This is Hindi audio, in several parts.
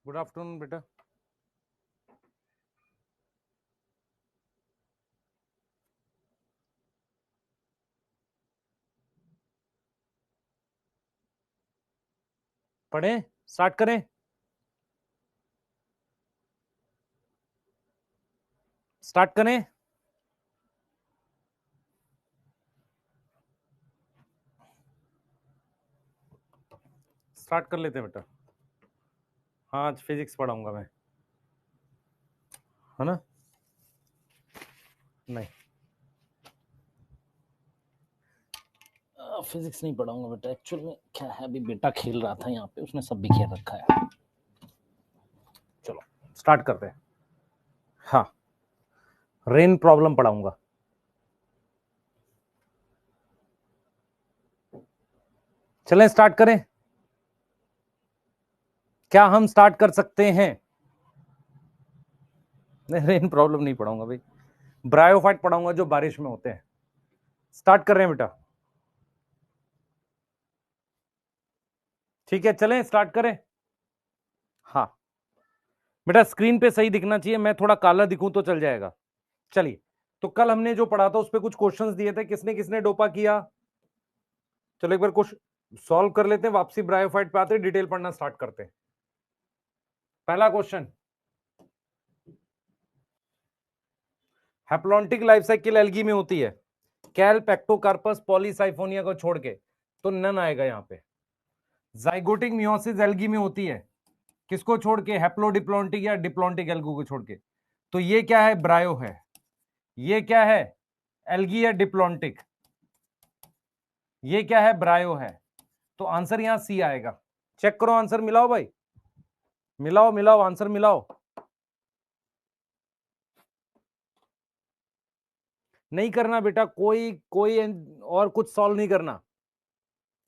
गुड आफ्टरनून बेटा। पढ़ें, स्टार्ट करें। स्टार्ट करें। स्टार्ट कर लेते हैं बेटा। हाँ, आज फिजिक्स पढ़ाऊंगा मैं, है ना? नहीं, फिजिक्स नहीं पढ़ाऊंगा बेटा। एक्चुअल में क्या है, अभी बेटा खेल रहा था यहाँ पे, उसने सब भी खेल रखा है। चलो स्टार्ट करते हैं। हाँ, रेन प्रॉब्लम पढ़ाऊंगा। चलें स्टार्ट करें। क्या हम स्टार्ट कर सकते हैं? नहीं, रेन प्रॉब्लम नहीं पढ़ाऊंगा भाई, ब्रायोफाइट पढ़ाऊंगा जो बारिश में होते हैं। स्टार्ट कर रहे हैं बेटा। ठीक है, चलें स्टार्ट करें। हाँ बेटा, स्क्रीन पे सही दिखना चाहिए, मैं थोड़ा काला दिखूं तो चल जाएगा। चलिए, तो कल हमने जो पढ़ा था उस पर कुछ क्वेश्चंस दिए थे, किसने किसने डोपा किया? चलो एक बार कुछ सॉल्व कर लेते हैं, वापसी ब्रायोफाइट पे आते हैं, डिटेल पढ़ना स्टार्ट करते हैं। पहला question, haplontic life cycle algae में होती है, कैल, पेक्टोकार्पस, पॉलीसाइफोनिया को छोड़ के, तो नन आएगा यहां पे। जाइगोटिक मियोसिस एल्गी में होती है, किसको छोड़ के? हैप्लोडिप्लॉन्टिक या डिप्लॉन्टिक एल्गू को छोड़ के। तो ये क्या है? ब्रायो है। ये क्या है? एल्गी या डिप्लॉन्टिक। ये क्या है? ब्रायो है। तो आंसर यहां सी आएगा। चेक करो आंसर, मिलाओ भाई, मिलाओ मिलाओ, आंसर मिलाओ। नहीं करना बेटा, कोई कोई और कुछ सॉल्व नहीं करना।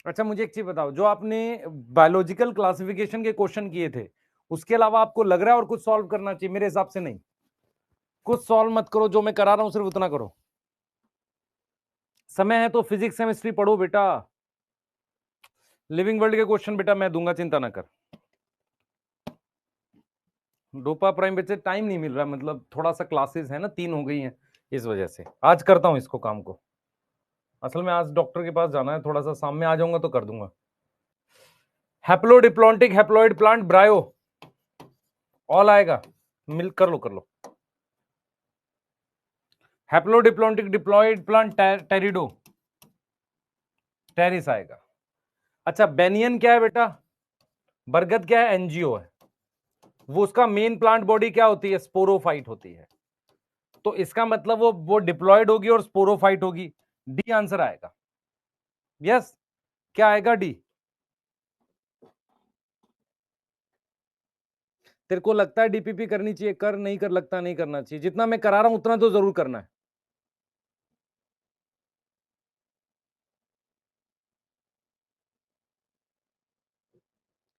अच्छा मुझे एक चीज बताओ, जो आपने बायोलॉजिकल क्लासिफिकेशन के क्वेश्चन किए थे, उसके अलावा आपको लग रहा है और कुछ सॉल्व करना चाहिए? मेरे हिसाब से नहीं, कुछ सॉल्व मत करो, जो मैं करा रहा हूं सिर्फ उतना करो। समय है तो फिजिक्स केमिस्ट्री पढ़ो बेटा। लिविंग वर्ल्ड के क्वेश्चन बेटा मैं दूंगा, चिंता ना कर। डोपा प्राइम बच्चे टाइम नहीं मिल रहा, मतलब थोड़ा सा क्लासेस है ना, 3 हो गई हैं, इस वजह से आज करता हूं इसको काम को। असल में आज डॉक्टर के पास जाना है, थोड़ा सा शाम में आ जाऊंगा तो कर दूंगा। हैप्लोडिप्लॉन्टिक हैप्लॉइड प्लांट ब्रायो, ऑल आएगा, मिल कर लो कर लो। हैप्लोडिप्लॉन्टिक डिप्लॉइड प्लांट टेरिडो, टेरिस आएगा। अच्छा बेनियन क्या है बेटा? बरगद क्या है? एनजीओ है। वो उसका मेन प्लांट बॉडी क्या होती है? स्पोरोफाइट होती है। तो इसका मतलब वो डिप्लॉयड होगी और स्पोरोफाइट होगी। डी आंसर आएगा। यस, क्या आएगा? डी। तेरे को लगता है डीपीपी करनी चाहिए, कर, नहीं कर लगता नहीं करना चाहिए? जितना मैं करा रहा हूं उतना तो जरूर करना है।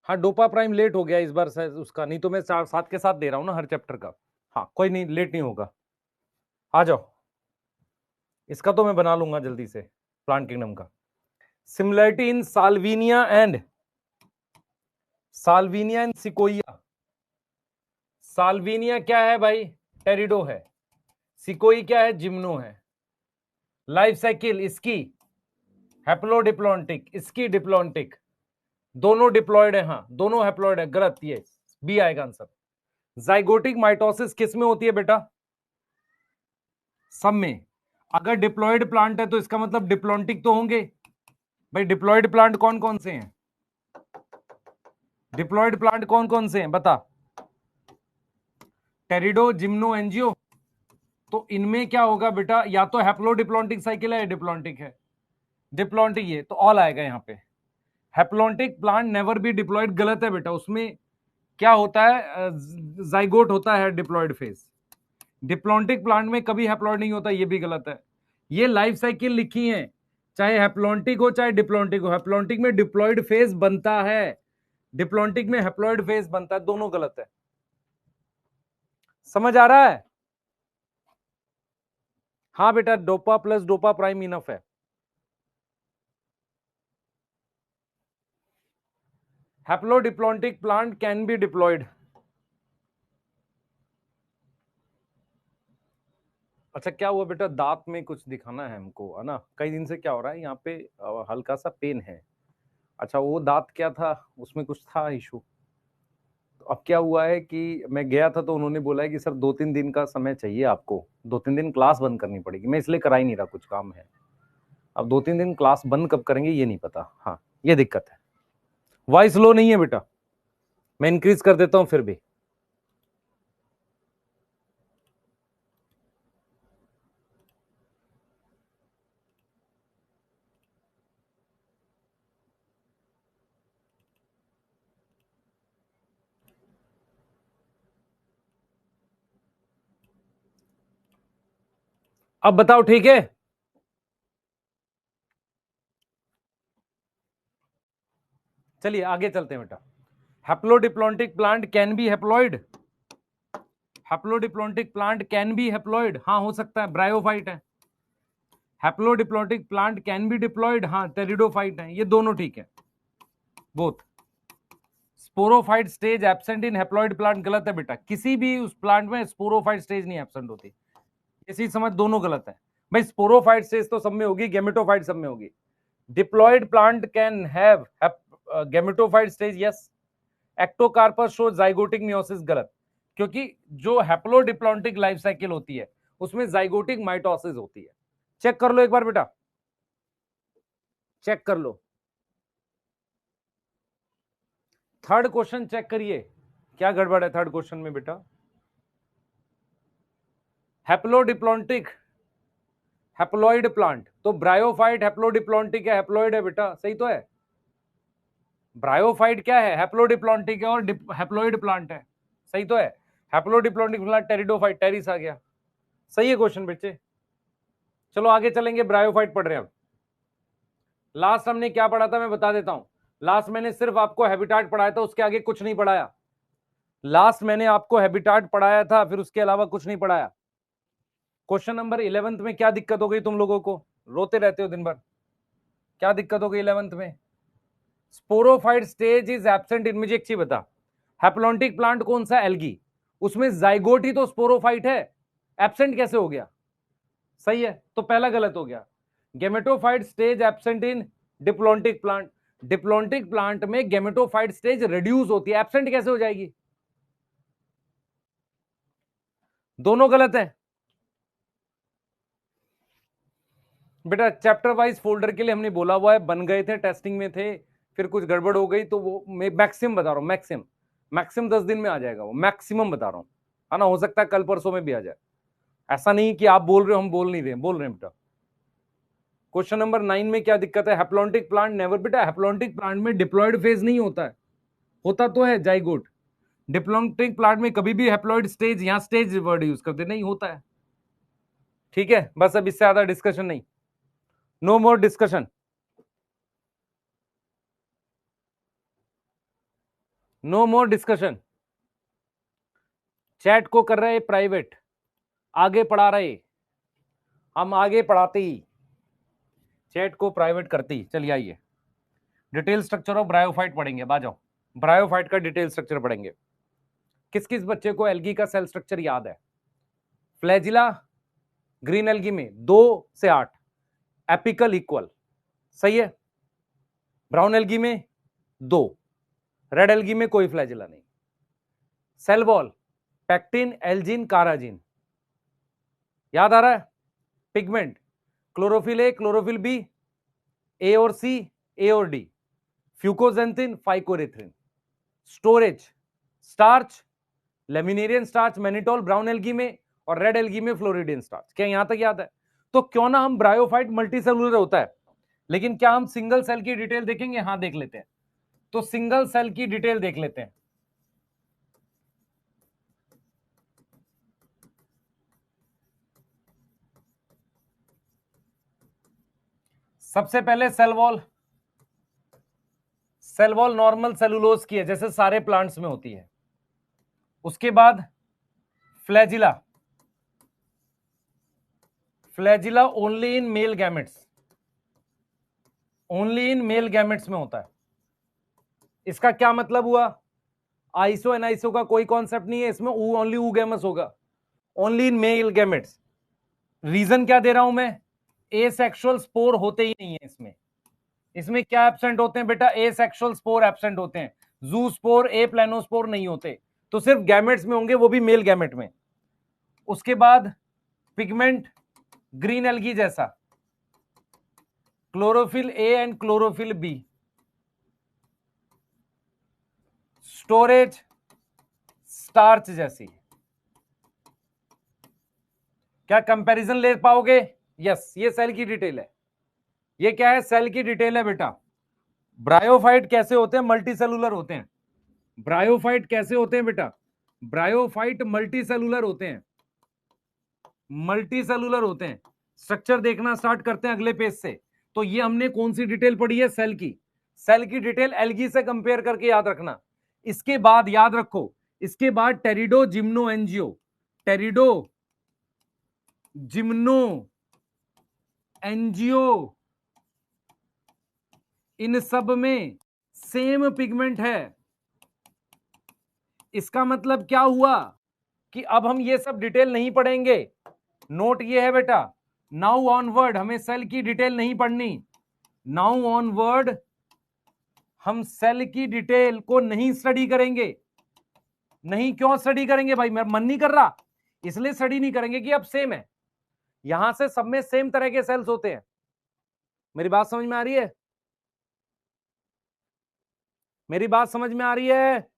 हाँ डोपा प्राइम लेट हो गया इस बार उसका, नहीं तो मैं साथ के साथ दे रहा हूं ना हर चैप्टर का। हाँ कोई नहीं, लेट नहीं होगा। आ जाओ, इसका तो मैं बना लूंगा जल्दी से, प्लांट किंगडम का। Similarity in Salvinia and Sequoia. Salvinia क्या है भाई? टेरिडो है। सिकोई क्या है? जिम्नो है। लाइफ साइकिल इसकी हैप्लोडिप्लॉन्टिक, इसकी डिप्लॉन्टिक, दोनों डिप्लॉयड है। हाँ दोनों हैप्लॉयड है, गलत, ये बी आएगा आंसर। जाइगोटिक माइटोसिस किस में होती है बेटा? सब में। अगर डिप्लॉयड प्लांट है तो इसका मतलब डिप्लॉन्टिक तो होंगे भाई। डिप्लॉयड प्लांट कौन कौन से हैं? डिप्लॉयड प्लांट कौन कौन से हैं बता? टेरिडो, जिम्नो, एनजियो। तो इनमें क्या होगा बेटा? या तो हैप्लोडिप्लॉन्टिक साइकिल है या डिप्लॉन्टिक है। डिप्लॉन्टिक, ये तो ऑल आएगा यहाँ पे। Haplontic plant never be diploid, गलत है बेटा। उसमें क्या होता है? जाइगोट होता है डिप्लॉयड फेज। डिप्लॉन्टिक प्लांट में कभी हैप्लॉयड नहीं होता, ये भी गलत है। ये लाइफ साइकिल लिखी है, चाहे हैप्लॉन्टिक हो चाहे डिप्लॉन्टिक हो। हैप्लॉन्टिक में डिप्लॉयड फेज बनता है, डिप्लॉन्टिक में हैप्लॉयड फेज बनता है, दोनों गलत है। समझ आ रहा है? हाँ बेटा, डोपा प्लस डोपा प्राइम इनफ है। Haplodiplontic plant can be diploid, अच्छा क्या हुआ बेटा, दांत में कुछ दिखाना है हमको, है ना? कई दिन से क्या हो रहा है यहाँ पे, हल्का सा पेन है। अच्छा वो दांत क्या था, उसमें कुछ था इशू? तो अब क्या हुआ है कि मैं गया था तो उन्होंने बोला है कि सर 2-3 दिन का समय चाहिए आपको, 2-3 दिन क्लास बंद करनी पड़ेगी। मैं इसलिए करा ही नहीं रहा, कुछ काम है। अब 2-3 दिन क्लास बंद कब करेंगे ये नहीं पता। हाँ ये दिक्कत है। वॉइस लो नहीं है बेटा, मैं इंक्रीज कर देता हूं फिर भी। अब बताओ ठीक है? चलिए आगे चलते हैं बेटा। Haplodiplontic plant can B haploid, haplodiplontic plant can B haploid, हाँ हो सकता है, ब्रायोफाइट है। Haplodiplontic plant can B diploid, हाँ टेरिडोफाइट है, ये दोनों ठीक है, both. Sporophyte stage absent in haploid plant, गलत है बेटा, किसी भी उस प्लांट में स्पोरोफाइट स्टेज नहीं एब्सेंट होती, इसी समझ, दोनों गलत है भाई। स्पोरोफाइट स्टेज तो सब में होगी, गेमेटोफाइट सब में होगी। Diploid plant can have gametophyte stage, yes. Ectocarpus show zygotic meiosis, गलत, क्योंकि जो हैप्लोडिप्लॉन्टिक लाइफ साइकिल होती है उसमें जाइगोटिक माइटोसिस होती है। चेक कर लो एक बार बेटा, चेक कर लो। थर्ड क्वेश्चन चेक करिए, क्या गड़बड़ है थर्ड क्वेश्चन में बेटा? हैप्लोडिप्लॉन्टिक हैप्लॉइड प्लांट, तो ब्रायोफाइट हैप्लोडिप्लॉन्टिक है, हैप्लॉइड है बेटा, सही तो है। ब्रायोफाइट क्या है, हैप्लोडिप्लॉन्टिक है और हैप्लॉइड प्लांट है, सही तो है। हैप्लोडिप्लॉन्टिक प्लांट टेरिडोफाइट, टेरिस आ गया, सही है क्वेश्चन बच्चे। चलो आगे चलेंगे, ब्रायोफाइट पढ़ रहे हैं अब। लास्ट हमने क्या पढ़ा था मैं बता देता हूं। लास्ट मैंने सिर्फ आपको हैबिटाट पढ़ाया था, उसके आगे कुछ नहीं पढ़ाया। लास्ट मैंने आपको हैबिटाट पढ़ाया था, फिर उसके अलावा कुछ नहीं पढ़ाया। क्वेश्चन नंबर 11 में क्या दिक्कत हो गई तुम लोगों को? रोते रहते हो दिन भर, क्या दिक्कत हो गई 11 में? Sporophyte stage is absent in, मुझे एक चीज बता, हैप्लॉन्टिक प्लांट कौन सा, एल्गी, उसमें जाइगोट ही तो स्पोरोफाइट है, एब्सेंट कैसे हो गया? सही है, तो पहला गलत हो गया। Gametophyte stage absent in diplontic plant, diplontic plant में गेमेटोफाइट स्टेज रिड्यूस होती है, एब्सेंट कैसे हो जाएगी? दोनों गलत है बेटा। चैप्टर वाइज फोल्डर के लिए हमने बोला हुआ है, बन गए थे, टेस्टिंग में थे, फिर कुछ गड़बड़ हो गई, तो वो मैं मैक्सिमम बता रहा हूं, मैक्सिमम मैक्सिमम 10 दिन में आ जाएगा वो, मैक्सिमम बता रहा हूं, है ना? हो सकता है कल परसों में भी आ जाए, ऐसा नहीं कि आप बोल रहे हो हम बोल नहीं रहे, बोल रहे हैं बेटा। क्वेश्चन नंबर 9 में क्या दिक्कत है? हैप्लॉन्टिक प्लांट नेवर, बेटा हैप्लॉन्टिक प्लांट में डिप्लॉयड फेज नहीं होता है, होता तो है जाइगोट। डिप्लॉन्टिक प्लांट में कभी भी हैप्लॉइड स्टेज, यहां स्टेज वर्ड यूज करते नहीं, होता है, ठीक है? बस अब इससे ज्यादा डिस्कशन नहीं, no more discussion, no more discussion. Chat को कर रहे प्राइवेट, आगे पढ़ा रहे, हम आगे पढ़ाते ही चैट को प्राइवेट करते ही। चलिए आइए, डिटेल स्ट्रक्चर ऑफ ब्रायोफाइट पढ़ेंगे, आ जाओ, ब्रायोफाइट का डिटेल स्ट्रक्चर पढ़ेंगे। किस किस बच्चे को एल्गी का सेल स्ट्रक्चर याद है? फ्लैजिला, ग्रीन एल्गी में 2 से 8 एपिकल इक्वल, सही है। ब्राउन एल्गी में 2, रेड एल्गी में कोई फ्लैजिला नहीं। Cell wall, pectin, algin, carrageen, याद आ रहा है? Pigment, chlorophyll A, chlorophyll B, A और सी, ए और D, fucoxanthin, phycoerythrin. Storage, starch, laminarin starch, mannitol brown algae में, और रेड एल्गी में फ्लोरिडियन स्टार्च। क्या यहां तक याद है? तो क्यों ना हम, ब्रायोफाइट मल्टीसेलुलर होता है, लेकिन क्या हम सिंगल सेल की डिटेल देखेंगे? हाँ देख लेते हैं, तो सिंगल सेल की डिटेल देख लेते हैं। सबसे पहले cell wall, cell wall normal cellulose की है, जैसे सारे प्लांट्स में होती है। उसके बाद flagella, flagella only in male gametes, only in male gametes में होता है। इसका क्या मतलब हुआ? आइसो एनाइसो का कोई कॉन्सेप्ट नहीं है इसमें, ओनली ऊगैमस होगा, only in male gametes. Reason क्या दे रहा हूं मैं, एसेक्सुअल स्पोर होते ही नहीं है इसमें। इसमें क्या एब्सेंट होते हैं बेटा, एसेक्सुअल स्पोर एब्सेंट होते हैं, जू स्पोर ए प्लानोस्पोर नहीं होते, तो सिर्फ गैमेट्स में होंगे, वो भी मेल गैमेट में। उसके बाद पिगमेंट ग्रीन एल्गी जैसा, chlorophyll a and chlorophyll b, storage starch जैसी। क्या कंपैरिजन ले पाओगे? यस, ये सेल की डिटेल है। ये क्या है? सेल की डिटेल है बेटा। ब्रायोफाइट कैसे होते हैं? मल्टीसेलुलर होते हैं। ब्रायोफाइट कैसे होते हैं बेटा? ब्रायोफाइट मल्टीसेलुलर होते हैं, मल्टीसेलुलर होते हैं। स्ट्रक्चर देखना स्टार्ट करते हैं अगले पेज से। तो ये हमने कौन सी डिटेल पढ़ी है? सेल की। सेल की डिटेल एल्गी से कंपेयर करके याद रखना। इसके बाद याद रखो, इसके बाद टेरिडो जिम्नो एंजियो, टेरिडो जिम्नो एंजियो, इन सब में सेम पिगमेंट है। इसका मतलब क्या हुआ कि अब हम ये सब डिटेल नहीं पढ़ेंगे। नोट ये है बेटा, नाउ ऑनवर्ड हमें सेल की डिटेल नहीं पढ़नी। नाउ ऑनवर्ड हम सेल की डिटेल को नहीं स्टडी करेंगे। नहीं, क्यों स्टडी करेंगे भाई? मेरा मन नहीं कर रहा, इसलिए स्टडी नहीं करेंगे कि अब सेम है। यहां से सब में सेम तरह के सेल्स होते हैं। मेरी बात समझ में आ रही है? मेरी बात समझ में आ रही है?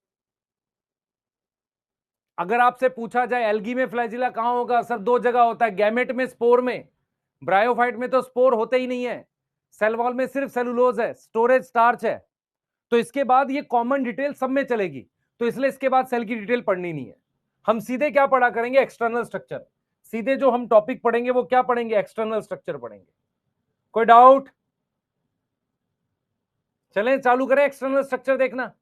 अगर आपसे पूछा जाए एल्गी में फ्लैजिला कहां होगा, सर दो जगह होता है, गैमेट में, स्पोर में। ब्रायोफाइट में तो स्पोर होते ही नहीं है, सेल वॉल में सिर्फ सेलुलोज है, स्टोरेज स्टार्च है। तो इसके बाद ये कॉमन डिटेल सब में चलेगी, तो इसलिए इसके बाद सेल की डिटेल पढ़नी नहीं है। हम सीधे क्या पढ़ा करेंगे? External structure. सीधे जो हम टॉपिक पढ़ेंगे वो क्या पढ़ेंगे? एक्सटर्नल स्ट्रक्चर पढ़ेंगे। कोई डाउट? चलें चालू करें एक्सटर्नल स्ट्रक्चर देखना।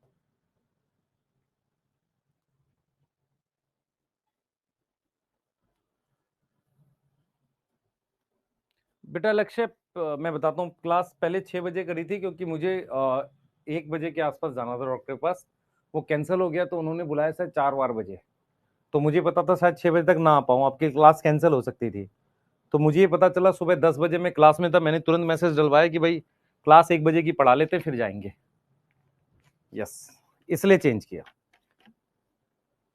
बेटा लक्ष्य, मैं बताता हूँ, क्लास पहले 6 बजे करी थी, क्योंकि मुझे 1 बजे के आसपास जाना था डॉक्टर के पास। वो कैंसिल हो गया, तो उन्होंने बुलाया शायद 4 बजे। तो मुझे पता था शायद 6 बजे तक ना आ पाऊँ, आपकी क्लास कैंसिल हो सकती थी। तो मुझे ये पता चला सुबह 10 बजे मैं क्लास में था, मैंने तुरंत मैसेज डलवाया कि भाई क्लास 1 बजे की पढ़ा लेते फिर जाएंगे। यस, इसलिए चेंज किया।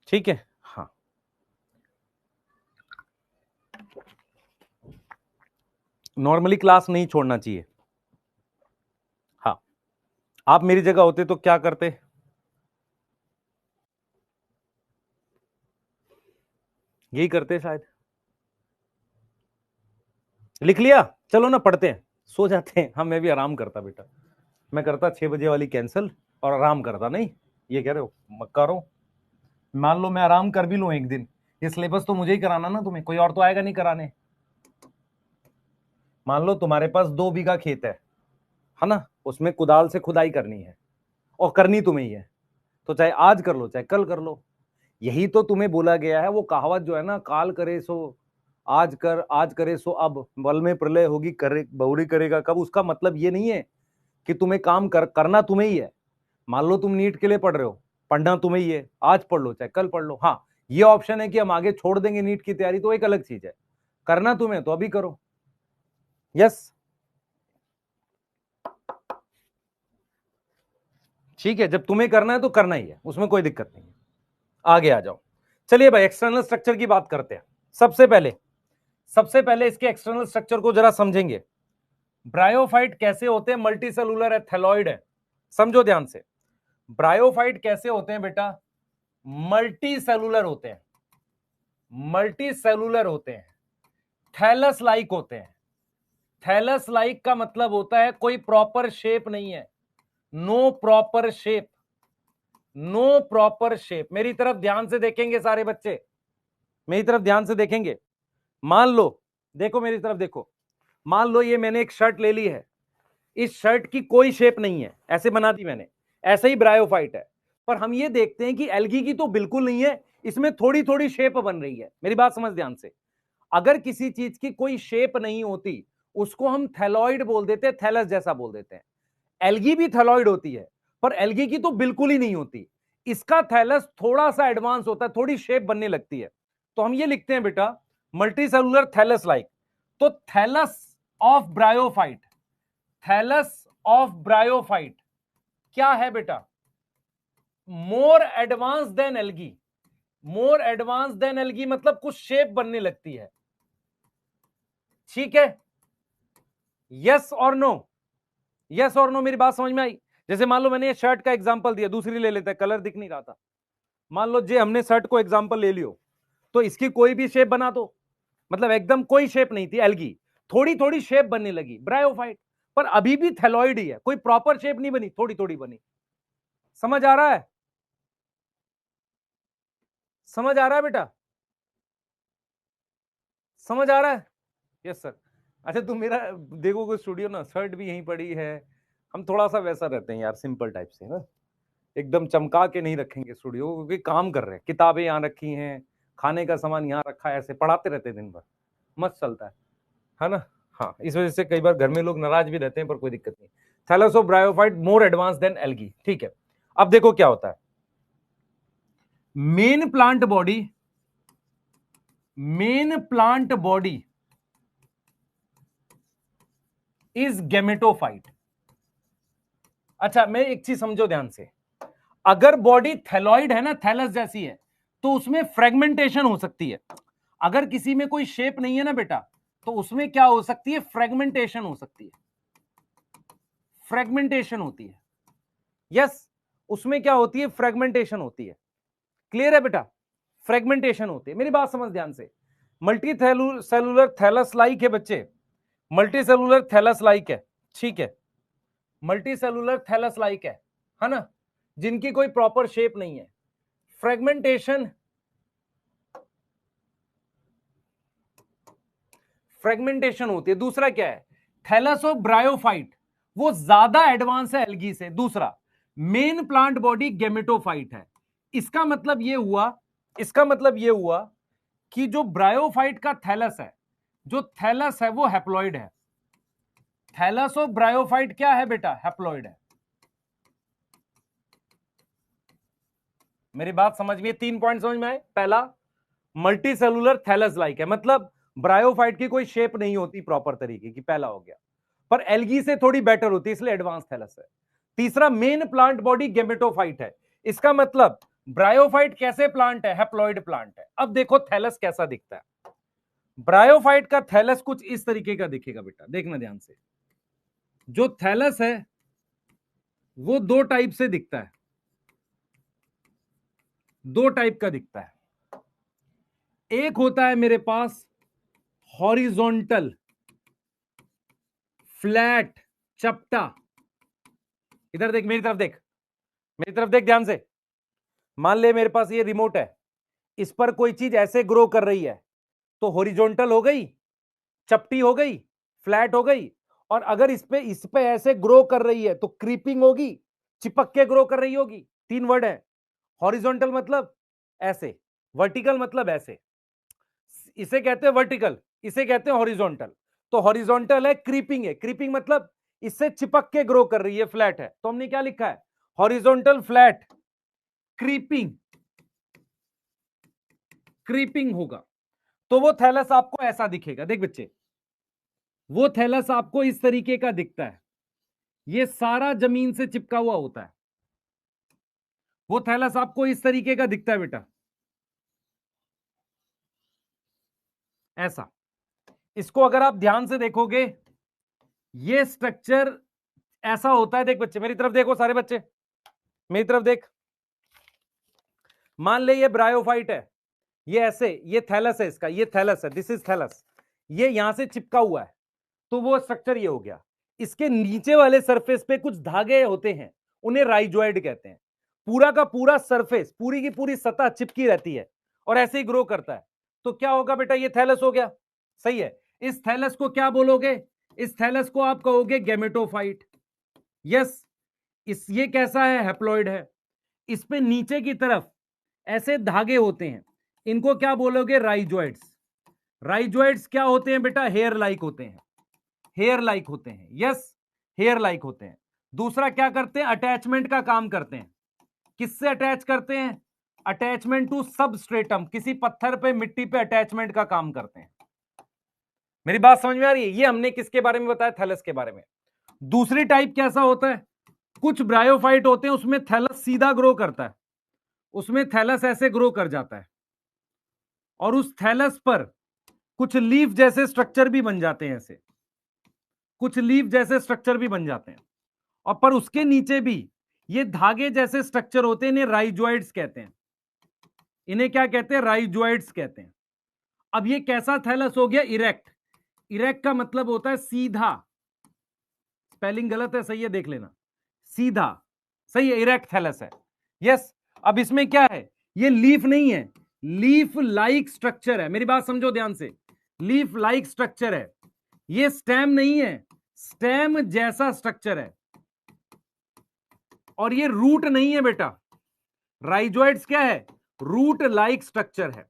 ठीक है, हाँ। नॉर्मली क्लास नहीं छोड़ना चाहिए। हाँ, आप मेरी जगह होते तो क्या करते? यही करते शायद। लिख लिया? चलो ना पढ़ते हैं, सो जाते हैं। हाँ, मैं भी आराम करता बेटा, मैं करता 6 बजे वाली कैंसिल और आराम करता। नहीं, ये कह रहे हो मत करो। मान लो मैं आराम कर भी लूं एक दिन, ये सिलेबस तो मुझे ही कराना ना, तुम्हें कोई और तो आएगा नहीं कराने। मान लो तुम्हारे पास 2 बीघा खेत है ना, उसमें कुदाल से खुदाई करनी है और करनी तुम्हें ही है, तो चाहे आज कर लो चाहे कल कर लो। यही तो तुम्हें बोला गया है, वो कहावत जो है ना, काल करे सो आज कर, आज करे सो अब, बल में प्रलय होगी करे बहुरी करेगा कब। उसका मतलब ये नहीं है कि तुम्हें काम करना तुम्हें ही है। मान लो तुम नीट के लिए पढ़ रहे हो, पढ़ना तुम्हें ही है, आज पढ़ लो चाहे कल पढ़ लो। हाँ, ये ऑप्शन है कि हम आगे छोड़ देंगे नीट की तैयारी, तो एक अलग चीज है। करना तुम्हें तो अभी करो। यस, ठीक है, जब तुम्हें करना है तो करना ही है, उसमें कोई दिक्कत नहीं है। आगे आ जाओ। चलिए भाई, एक्सटर्नल स्ट्रक्चर की बात करते हैं। सबसे पहले इसके एक्सटर्नल स्ट्रक्चर को जरा समझेंगे। ब्रायोफाइट कैसे होते हैं? मल्टी सेलुलर है, थैलॉइड है। समझो ध्यान से, ब्रायोफाइट कैसे होते हैं बेटा? मल्टी सेलुलर होते हैं, मल्टी सेलुलर होते हैं, थैलस लाइक होते हैं। थैलस लाइक का मतलब होता है कोई प्रॉपर शेप नहीं है, no proper shape, no proper shape. मेरी तरफ ध्यान से देखेंगे सारे बच्चे, मेरी तरफ ध्यान से देखेंगे। मान लो, देखो मेरी तरफ देखो, मान लो ये मैंने एक शर्ट ले ली है, इस शर्ट की कोई शेप नहीं है, ऐसे बना दी मैंने, ऐसे ही ब्रायोफाइट है। पर हम ये देखते हैं कि एल्गी की तो बिल्कुल नहीं है, इसमें थोड़ी थोड़ी शेप बन रही है। मेरी बात समझ ध्यान से, अगर किसी चीज की कोई शेप नहीं होती उसको हम थैलॉइड बोल देते हैं, थैलस जैसा बोल देते हैं। एल्गी भी थैलॉइड होती है, पर एल्गी की तो बिल्कुल ही नहीं होती। इसका थैलस थोड़ा सा एडवांस होता है, थोड़ी शेप बनने लगती है। तो हम ये लिखते हैं बेटा, मल्टी सेलुलर थैलस लाइक। तो thallus of bryophyte, thallus of bryophyte क्या है बेटा? More advance than algae. More advance than algae मतलब कुछ शेप बनने लगती है, ठीक है? यस और नो, यस और नो, मेरी बात समझ में आई? जैसे मान लो मैंने ये शर्ट का एग्जांपल दिया, दूसरी ले लेते हैं, कलर दिख नहीं रहा था। मान लो जे हमने शर्ट को एग्जांपल ले लियो, तो इसकी कोई भी शेप बना दो, मतलब एकदम कोई शेप नहीं थी एल्गी, थोड़ी थोड़ी शेप बनने लगी ब्रायोफाइट, पर अभी भी थैलॉइड ही है, कोई प्रॉपर शेप नहीं बनी, थोड़ी थोड़ी बनी। समझ आ रहा है? समझ आ रहा है बेटा? समझ आ रहा है? Yes sir. अच्छा तुम मेरा देखोगे स्टूडियो ना, शर्ट भी यहीं पड़ी है, हम थोड़ा सा वैसा रहते हैं यार, सिंपल टाइप से ना, एकदम चमका के नहीं रखेंगे स्टूडियो, क्योंकि काम कर रहे हैं, किताबें यहाँ रखी हैं, खाने का सामान यहाँ रखा है, ऐसे पढ़ाते रहते हैं दिन भर, मस्त चलता है ना? हाँ, इस वजह से कई बार घर में लोग नाराज भी रहते हैं, पर कोई दिक्कत नहीं। थैलेसोब्रायोफाइट मोर एडवांस देन एल्गी, ठीक है। अब देखो क्या होता है, main plant body, main plant body is gametophyte. अच्छा मैं एक चीज समझो ध्यान से, अगर बॉडी थैलॉइड है ना, थैलस जैसी है, तो उसमें फ्रेगमेंटेशन हो सकती है। अगर किसी में कोई शेप नहीं है ना बेटा, तो उसमें क्या हो सकती है? फ्रेगमेंटेशन हो सकती है, फ्रेगमेंटेशन होती है। यस, उसमें क्या होती है? फ्रेगमेंटेशन होती है। क्लियर है बेटा? फ्रेगमेंटेशन होती है। मेरी बात समझ ध्यान से, मल्टी सेलुलर थैलस लाइक है बच्चे, मल्टी सेलुलर थैलस लाइक है, ठीक है? मल्टी सेलुलर थैलस लाइक है ना, जिनकी कोई प्रॉपर शेप नहीं है। फ्रेगमेंटेशन, फ्रेगमेंटेशन होती है। दूसरा क्या है? थैलेसोब्रायोफाइट, वो ज्यादा एडवांस है एल्गी से। दूसरा, मेन प्लांट बॉडी गेमेटोफाइट है। इसका मतलब ये हुआ, इसका मतलब ये हुआ कि जो ब्रायोफाइट का थैलस है, जो थैलस है वो हैप्लॉइड है। थैलेसोब्रायोफाइट क्या है बेटा? हैप्लॉइड है। मेरी बात समझ में, 3 पॉइंट समझ में आए? पहला, मल्टी सेलुलर थैलस लाइक है, मतलब ब्रायोफाइट की कोई शेप नहीं होती प्रॉपर तरीके की, पहला हो गया, पर एल्गी से थोड़ी बेटर होती है, इसलिए एडवांस थैलस है। तीसरा, मेन प्लांट बॉडी गेमेटोफाइट है, इसका मतलब ब्रायोफाइट कैसे प्लांट है? हैप्लॉइड प्लांट है। अब देखो थैलस कैसा दिखता है। ब्रायोफाइट का थैलस कुछ इस तरीके का दिखेगा बेटा, देखना ध्यान से। जो थैलस है वो दो टाइप से दिखता है, दो टाइप का दिखता है। एक होता है मेरे पास हॉरिजॉन्टल, फ्लैट, चपटा। इधर देख, मेरी तरफ देख, मेरी तरफ देख ध्यान से। मान ले मेरे पास ये रिमोट है, इस पर कोई चीज ऐसे ग्रो कर रही है, तो हॉरिजॉन्टल हो गई, चपटी हो गई, फ्लैट हो गई। और अगर इस पे ऐसे ग्रो कर रही है तो क्रीपिंग होगी, चिपक के ग्रो कर रही होगी। 3 वर्ड है। हॉरिजॉन्टल मतलब ऐसे, वर्टिकल मतलब ऐसे, इसे कहते हैं वर्टिकल, इसे कहते हैं हॉरिजॉन्टल। तो हॉरिजॉन्टल है, क्रीपिंग है, क्रीपिंग मतलब इससे चिपक के ग्रो कर रही है, फ्लैट है, तो हमने क्या लिखा है? हॉरिजॉन्टल, फ्लैट, क्रीपिंग, क्रीपिंग होगा। तो वो थैलस आपको ऐसा दिखेगा। देख बच्चे, वो थैलस आपको इस तरीके का दिखता है, ये सारा जमीन से चिपका हुआ होता है। वो थैलस आपको इस तरीके का दिखता है बेटा, ऐसा। इसको अगर आप ध्यान से देखोगे, ये स्ट्रक्चर ऐसा होता है। देख बच्चे, मेरी तरफ देखो, सारे बच्चे मेरी तरफ देख। मान ले ये ब्रायोफाइट है, ये ऐसे, ये थैलस है इसका, ये थैलस है, दिस इज थैलस, ये यहां से चिपका हुआ है, तो वो स्ट्रक्चर ये हो गया। इसके नीचे वाले सरफेस पे कुछ धागे होते हैं, उन्हें राइजोइड कहते हैं। पूरा का पूरा सरफेस, पूरी की पूरी सतह चिपकी रहती है और ऐसे ही ग्रो करता है। तो क्या होगा बेटा? ये थैलस हो गया, सही है। इस थैलस को क्या बोलोगे? इस थैलस को आप कहोगे गेमेटोफाइट। यस, इस ये कैसा है? हैप्लॉइड है। इस पे नीचे की तरफ ऐसे धागे होते हैं, इनको क्या बोलोगे? राइजोइड्स। राइजोइड्स क्या होते हैं बेटा? हेयर लाइक होते हैं, हेयर लाइक होते हैं। यस, हेयर लाइक होते हैं। दूसरा क्या करते हैं? अटैचमेंट का काम करते हैं। किससे अटैच करते हैं? अटैचमेंट टू सबस्ट्रेटम, किसी पत्थर पे, मिट्टी पे अटैचमेंट का काम करते हैं। मेरी बात समझ में आ रही है? ये हमने किसके बारे में बताया? थैलस के बारे में। दूसरी टाइप कैसा होता है? कुछ ब्रायोफाइट होते हैं उसमें थैलस सीधा ग्रो करता है, उसमें थैलस ऐसे ग्रो कर जाता है और उस थैलस पर कुछ लीफ जैसे स्ट्रक्चर भी बन जाते हैं, ऐसे कुछ लीफ जैसे स्ट्रक्चर भी बन जाते हैं, और पर उसके नीचे भी ये धागे जैसे स्ट्रक्चर होते हैं, इन्हें राइजोइड्स कहते हैं। इन्हें क्या कहते हैं? राइजोइड्स कहते हैं। अब ये कैसा थैलस हो गया? इरेक्ट। इरेक्ट का मतलब होता है सीधा। स्पेलिंग गलत है, सही है, देख लेना। सीधा, सही है, इरेक्ट थैलस है। यस। अब इसमें क्या है? ये लीफ नहीं है, लीफ लाइक स्ट्रक्चर है। मेरी बात समझो ध्यान से, लीफ लाइक स्ट्रक्चर है। ये स्टेम नहीं है, स्टेम जैसा स्ट्रक्चर है। और ये रूट नहीं है बेटा। राइजोइड्स क्या है? रूट लाइक स्ट्रक्चर है।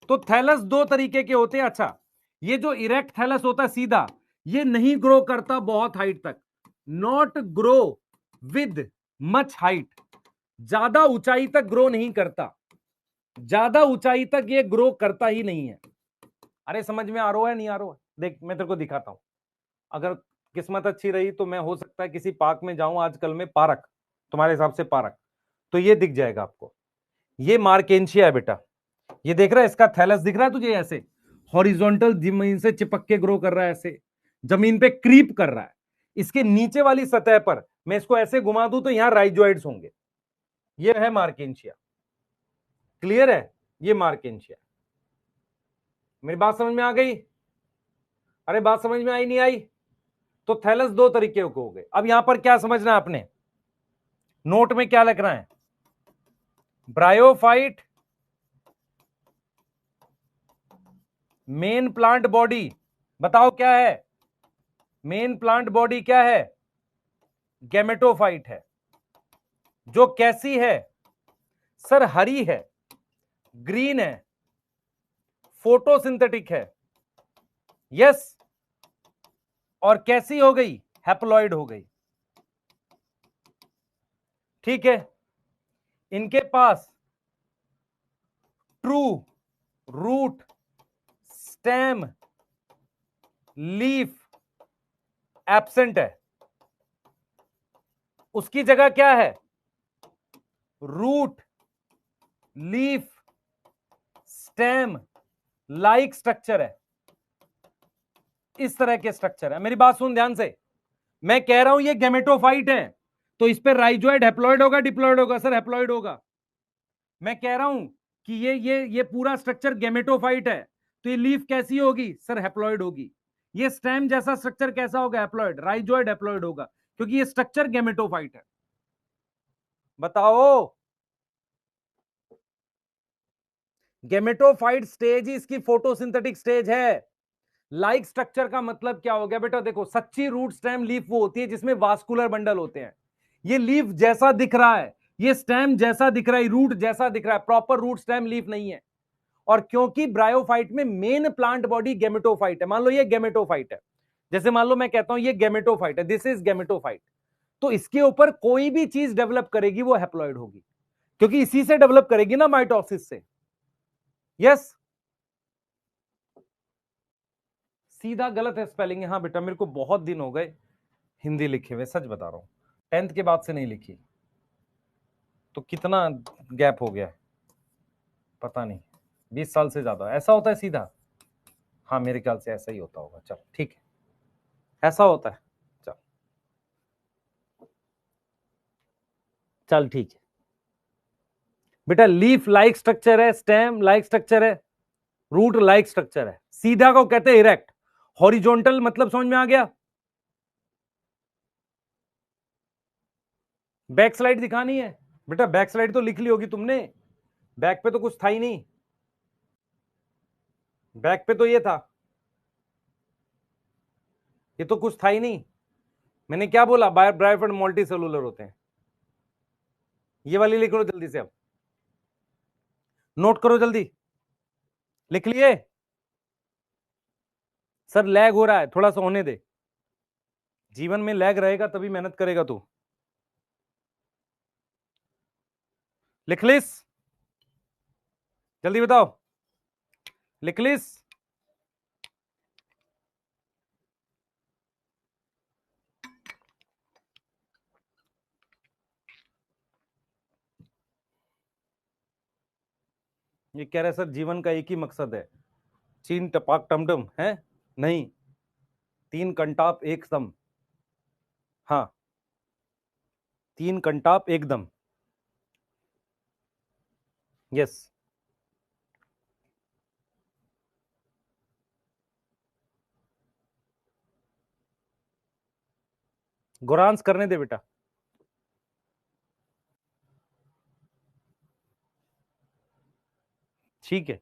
तो थैलस दो तरीके के होते हैं। अच्छा, ये जो इरेक्ट थैलस होता है सीधा, ये नहीं ग्रो करता बहुत हाइट तक, not grow with much height, ज्यादा ऊंचाई तक ग्रो नहीं करता, ज्यादा ऊंचाई तक ये ग्रो करता ही नहीं है। अरे समझ में आ रहा है नहीं आ रहा है? देख मैं तेरे को दिखाता हूं। अगर किस्मत अच्छी रही तो मैं हो सकता है किसी पार्क में जाऊं आजकल में, पार्क तुम्हारे हिसाब से पार्क, तो ये दिख जाएगा आपको। ये मार्केंशिया है बेटा, ये देख रहा है, इसका थैलस दिख रहा है तुझे? ऐसे हॉरिजॉन्टल जमीन से चिपक के ग्रो कर रहा है, ऐसे जमीन पे क्रीप कर रहा है। इसके नीचे वाली सतह पर मैं इसको ऐसे घुमा दूं तो यहां राइजोइड्स होंगे। ये है मार्केंशिया। क्लियर है? ये मार्केंशिया। मेरी बात समझ में आ गई? अरे बात समझ में आई नहीं आई? तो थैलस दो तरीके के हो गए। अब यहां पर क्या समझना है आपने? नोट में क्या लिखना है? ब्रायोफाइट मेन प्लांट बॉडी, बताओ क्या है? मेन प्लांट बॉडी क्या है? गैमेटोफाइट है। जो कैसी है? सर हरी है, ग्रीन है, फोटोसिंथेटिक है। यस। और कैसी हो गई? हैप्लॉइड हो गई। ठीक है। इनके पास true root, stem, leaf absent है। उसकी जगह क्या है? Root, leaf, stem like structure है। इस तरह के स्ट्रक्चर है। मेरी बात सुन ध्यान से, मैं कह रहा हूं ये गैमेटोफाइट है, तो इस पे राइजोइड हैप्लॉइड होगा डिप्लॉइड होगा? सर हैप्लॉइड होगा। मैं कह रहा हूं कि ये पूरा स्ट्रक्चर गैमेटोफाइट है, तो ये लीफ कैसी होगी? सर हैप्लॉइड होगी। ये स्टेम जैसा स्ट्रक्चर कैसा होगा? हैप्लॉइड, राइजोइड हैप्लॉइड होगा, क्योंकि ये स्ट्रक्चर गैमेटोफाइट है। बताओ। गैमेटोफाइट स्टेज ही इसकी फोटोसिंथेटिक स्टेज है। लाइक स्ट्रक्चर का मतलब क्या हो गया बेटा? देखो, सच्ची रूट स्टेम लीफ वो होती है जिसमें वास्कुलर बंडल होते हैं। ये लीफ जैसा दिख रहा है, ये स्टेम जैसा दिख रहा है, रूट जैसा दिख रहा है, प्रॉपर रूट स्टेम लीफ नहीं है। और क्योंकि ब्रायोफाइट में मेन प्लांट बॉडी गैमेटोफाइट है, मान लो ये गैमेटोफाइट है, जैसे मान लो मैं कहता हूं ये गैमेटोफाइट है, दिस इज गैमेटोफाइट, तो इसके ऊपर कोई भी चीज डेवलप करेगी वो हैप्लॉइड होगी, क्योंकि इसी से डेवलप करेगी ना, माइटोसिस से। यस। सीधा गलत है स्पेलिंग। हाँ बेटा, मेरे को बहुत दिन हो गए हिंदी लिखे हुए, सच बता रहा हूं, 10th के बाद से नहीं लिखी, तो कितना गैप हो गया पता नहीं, 20 साल से ज्यादा। ऐसा होता है सीधा? हाँ मेरे ख्याल से ऐसा ही होता होगा। चल ठीक है, ऐसा होता है। चल चल ठीक है बेटा। लीफ लाइक स्ट्रक्चर है, स्टेम लाइक स्ट्रक्चर है, रूट लाइक स्ट्रक्चर है। सीधा को कहते हैं इरेक्ट। हॉरिजॉन्टल मतलब समझ में आ गया? बैक स्लाइड दिखानी है बेटा? बैक स्लाइड तो लिख ली होगी तुमने, बैक पे तो कुछ था ही नहीं, बैक पे तो ये था, ये तो कुछ था ही नहीं। मैंने क्या बोला? ब्रायोफाइट मल्टी सेलुलर होते हैं। ये वाली लिख लो जल्दी से, अब नोट करो जल्दी। लिख लिए? सर लैग हो रहा है, थोड़ा सा होने दे। जीवन में लैग रहेगा तभी मेहनत करेगा तू। लिख लिस? जल्दी बताओ। लिख लिस? ये कह रहे सर जीवन का एक ही मकसद है, चीन टपाक टमटम है नहीं, तीन कंटाप एक सम, हाँ तीन कंटाप एकदम, यस। गुरांस करने दे बेटा, ठीक है,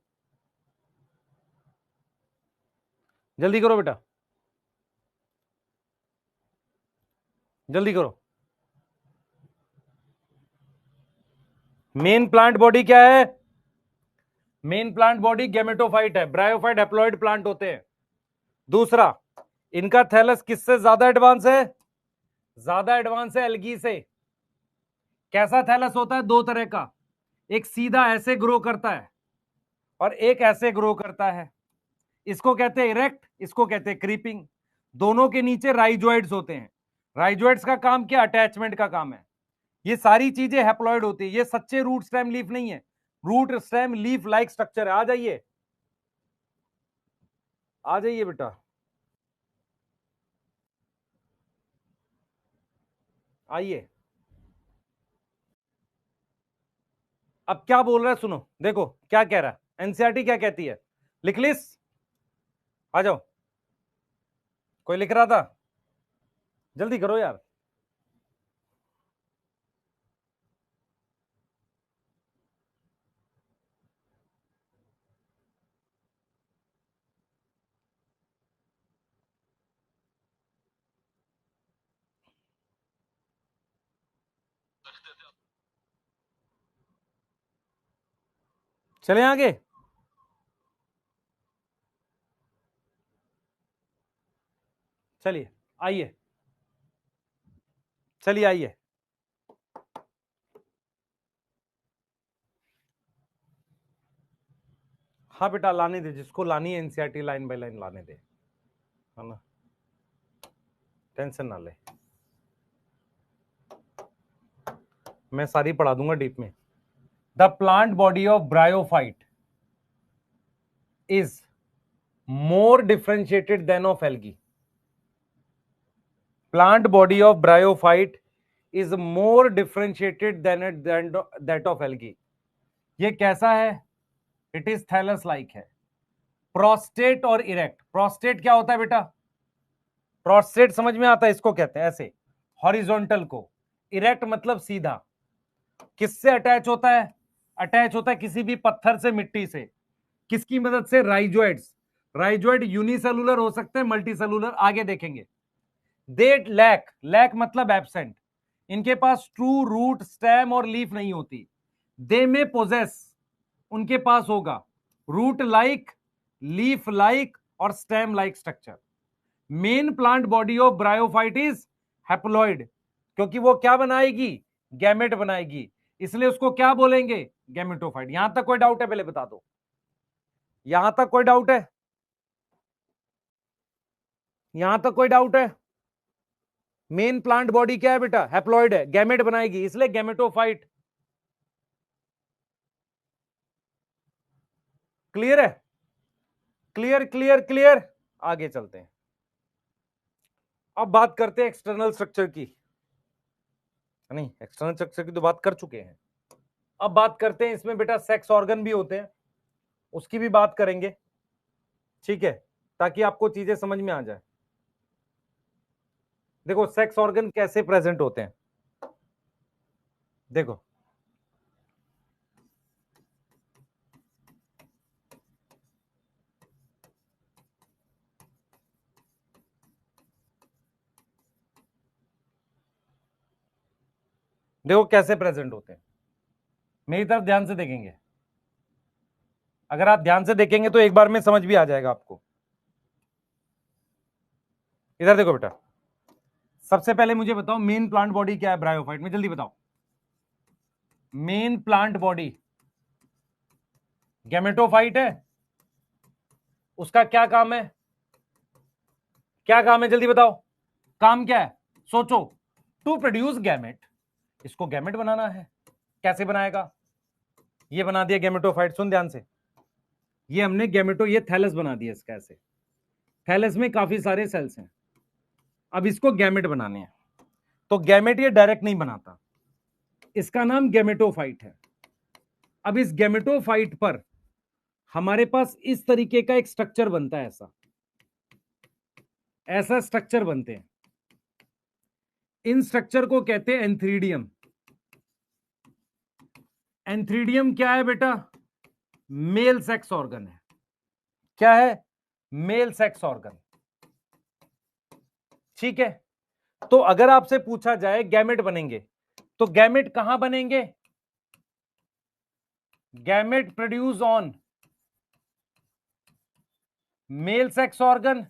जल्दी करो बेटा, जल्दी करो। मेन प्लांट बॉडी क्या है? मेन प्लांट बॉडी गैमेटोफाइट है, ब्रायोफाइट हैप्लॉइड प्लांट होते हैं। दूसरा, इनका थैलस किससे ज्यादा एडवांस है? ज्यादा एडवांस है एल्गी से। कैसा थैलस होता है? दो तरह का, एक सीधा ऐसे ग्रो करता है और एक ऐसे ग्रो करता है। इसको कहते हैं इरेक्ट, इसको कहते हैं क्रीपिंग। दोनों के नीचे राइजोइड्स होते हैं। राइजोइड्स का काम क्या? अटैचमेंट का काम है। ये सारी चीजें हैप्लॉइड होती है। ये सच्चे रूट स्टेम लीफ नहीं है, root stem leaf like structure है। आ जाइए, आ जाइए बेटा, आइए। अब क्या बोल रहा है सुनो, देखो क्या कह रहा है, एनसीईआरटी क्या कहती है, लिख लिस, आ जाओ। कोई लिख रहा था? जल्दी करो यार। चले आगे, चलिए आइए, चलिए आइए। हाँ बेटा लाने दे, जिसको लानी है एनसीईआरटी लाइन बाय लाइन लाने दे, है ना, टेंशन ना ले, मैं सारी पढ़ा दूंगा डीप में। The plant body of bryophyte is more differentiated than of algae. Plant body of bryophyte is more differentiated than that of algae. ये कैसा है? इट इज थैलस लाइक है। प्रोस्टेट और इरेक्ट। प्रोस्टेट क्या होता है बेटा? प्रोस्टेट समझ में आता है, इसको कहते हैं ऐसे हॉरिजॉन्टल को। इरेक्ट मतलब सीधा। किससे अटैच होता है? अटैच होता है किसी भी पत्थर से, मिट्टी से। किसकी मदद से? राइजोइड्स। राइजोइड यूनिसेलुलर हो सकते हैं, मल्टीसेलुलर, आगे देखेंगे। दे लैक, लैक मतलब एब्सेंट। इनके पास ट्रू रूट स्टेम और लीफ नहीं होती। दे में पोजेस, उनके पास होगा रूट लाइक, लीफ लाइक और stem like structure. Main plant body of bryophyte is haploid, क्योंकि वो क्या बनाएगी? गैमेट बनाएगी, इसलिए उसको क्या बोलेंगे? गैमेटोफाइट। यहां तक कोई डाउट है? पहले बता दो, यहां तक कोई डाउट है? यहां तक कोई डाउट है? मेन प्लांट बॉडी क्या है बेटा? हैप्लॉइड है, गैमेट बनाएगी, इसलिए गैमेटोफाइट। क्लियर है? Clear clear clear. आगे चलते हैं। अब बात करते हैं एक्सटर्नल स्ट्रक्चर की, नहीं एक्सटर्नल स्ट्रक्चर की तो बात कर चुके हैं। अब बात करते हैं, इसमें बेटा सेक्स ऑर्गन भी होते हैं, उसकी भी बात करेंगे, ठीक है, ताकि आपको चीजें समझ में आ जाए। देखो सेक्स ऑर्गन कैसे प्रेजेंट होते हैं, देखो देखो कैसे प्रेजेंट होते हैं। मेरी तरफ ध्यान से देखेंगे, अगर आप ध्यान से देखेंगे तो एक बार में समझ भी आ जाएगा आपको। इधर देखो बेटा, सबसे पहले मुझे बताओ मेन प्लांट बॉडी क्या है ब्रायोफाइट में, जल्दी बताओ। मेन प्लांट बॉडी गैमेटोफाइट है, उसका क्या काम है? क्या काम है जल्दी बताओ, काम क्या है? सोचो, टू प्रोड्यूस गैमेट, इसको गैमेट बनाना है। कैसे बनाएगा? ये बना दिया गैमेटोफाइट, सुन ध्यान से, ये हमने गैमेटो, ये थैलस बना दिया इसका ऐसे, थैलस में काफी सारे सेल्स हैं, अब इसको गैमेट बनाने हैं। तो गैमेट ये डायरेक्ट नहीं बनाता, इसका नाम गैमेटोफाइट है। अब इस गैमेटोफाइट पर हमारे पास इस तरीके का एक स्ट्रक्चर बनता है, ऐसा ऐसा स्ट्रक्चर बनते हैं। इन स्ट्रक्चर को कहते हैं एंथ्रीडियम। एंथ्रीडियम क्या है बेटा? मेल सेक्स ऑर्गन है। क्या है? Male sex organ. ठीक है, तो अगर आपसे पूछा जाए गैमेट बनेंगे, तो गैमेट कहां बनेंगे? Gamete produce on mail sex organ,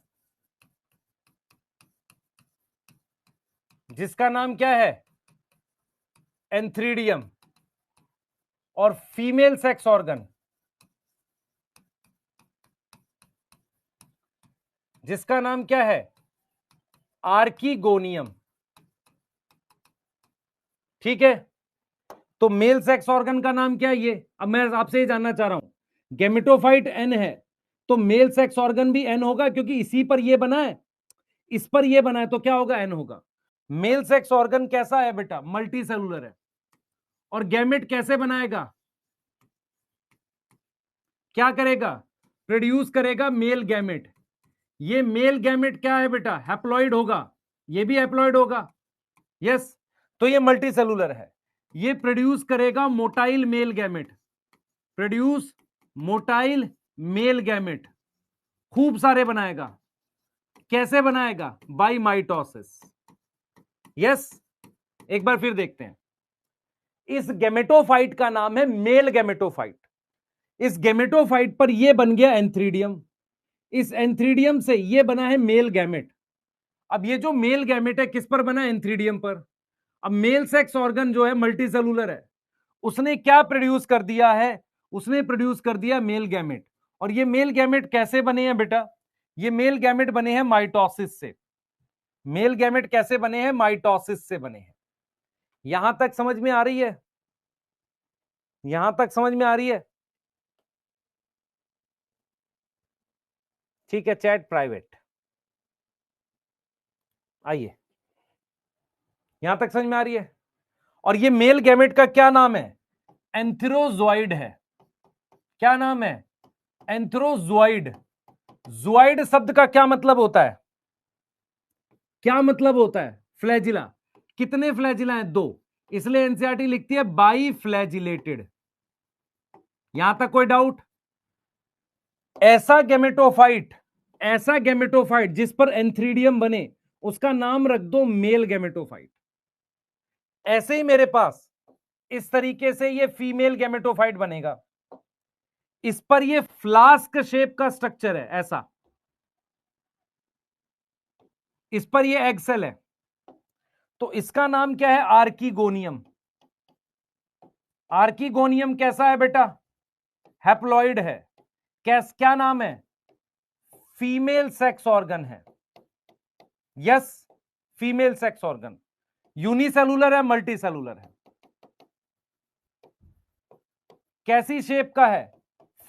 जिसका नाम क्या है? एंथ्रीडियम, और फीमेल सेक्स ऑर्गन जिसका नाम क्या है? आर्कीगोनियम। ठीक है, तो मेल सेक्स ऑर्गन का नाम क्या है ये? अब मैं आपसे ये जानना चाह रहा हूं, गैमेटोफाइट एन है तो मेल सेक्स ऑर्गन भी एन होगा, क्योंकि इसी पर ये बना है, इस पर ये बना है, तो क्या होगा? एन होगा। मेल सेक्स ऑर्गन कैसा है बेटा? मल्टी सेलुलर है। और गैमेट कैसे बनाएगा? क्या करेगा? प्रोड्यूस करेगा मेल गैमेट। ये मेल गैमेट क्या है बेटा? हैप्लॉइड होगा, ये भी हैप्लॉइड होगा। यस, तो ये मल्टी सेलुलर है। ये प्रोड्यूस करेगा motile male gamete, produce motile male gamete, खूब सारे बनाएगा। कैसे बनाएगा? By mitosis. यस, एक बार फिर देखते हैं। इस गैमेटोफाइट का नाम है मेल गैमेटोफाइट। इस गैमेटोफाइट पर यह बन गया एंथ्रीडियम, इस एंथ्रीडियम से यह बना है मेल गैमेट। अब ये जो मेल गैमेट है किस पर बना है? एंथ्रीडियम पर। अब मेल सेक्स ऑर्गन जो है मल्टी सेलुलर है, उसने क्या प्रोड्यूस कर दिया है? उसने प्रोड्यूस कर दिया मेल गैमेट। और ये मेल गैमेट कैसे बने हैं बेटा? ये मेल गैमेट बने हैं माइटोसिस से। मेल गैमेट कैसे बने हैं? माइटोसिस से बने हैं। यहां तक समझ में आ रही है? यहां तक समझ में आ रही है? ठीक है, चैट प्राइवेट। आइए, यहां तक समझ में आ रही है? और ये मेल गैमेट का क्या नाम है? एंथ्रोजोइड है। क्या नाम है? एंथ्रोजोइड। जोइड शब्द का क्या मतलब होता है? क्या मतलब होता है? फ्लैजिला। कितने फ्लैजिला हैं? 2, इसलिए एनसीईआरटी लिखती है बाई फ्लैजिलेटेड। यहां तक कोई डाउट? ऐसा गैमेटोफाइट, ऐसा गैमेटोफाइट जिस पर एंथ्रीडियम बने, उसका नाम रख दो मेल गैमेटोफाइट। ऐसे ही मेरे पास इस तरीके से ये फीमेल गैमेटोफाइट बनेगा। इस पर ये फ्लास्क शेप का स्ट्रक्चर है, ऐसा। इस पर ये एग सेल है, तो इसका नाम क्या है? आर्कीगोनियम। आर्कीगोनियम कैसा है बेटा? हैप्लॉइड है। क्या नाम है? फीमेल सेक्स ऑर्गन है। Yes, female sex organ. Unicellular है, मल्टी सेलुलर है। कैसी शेप का है?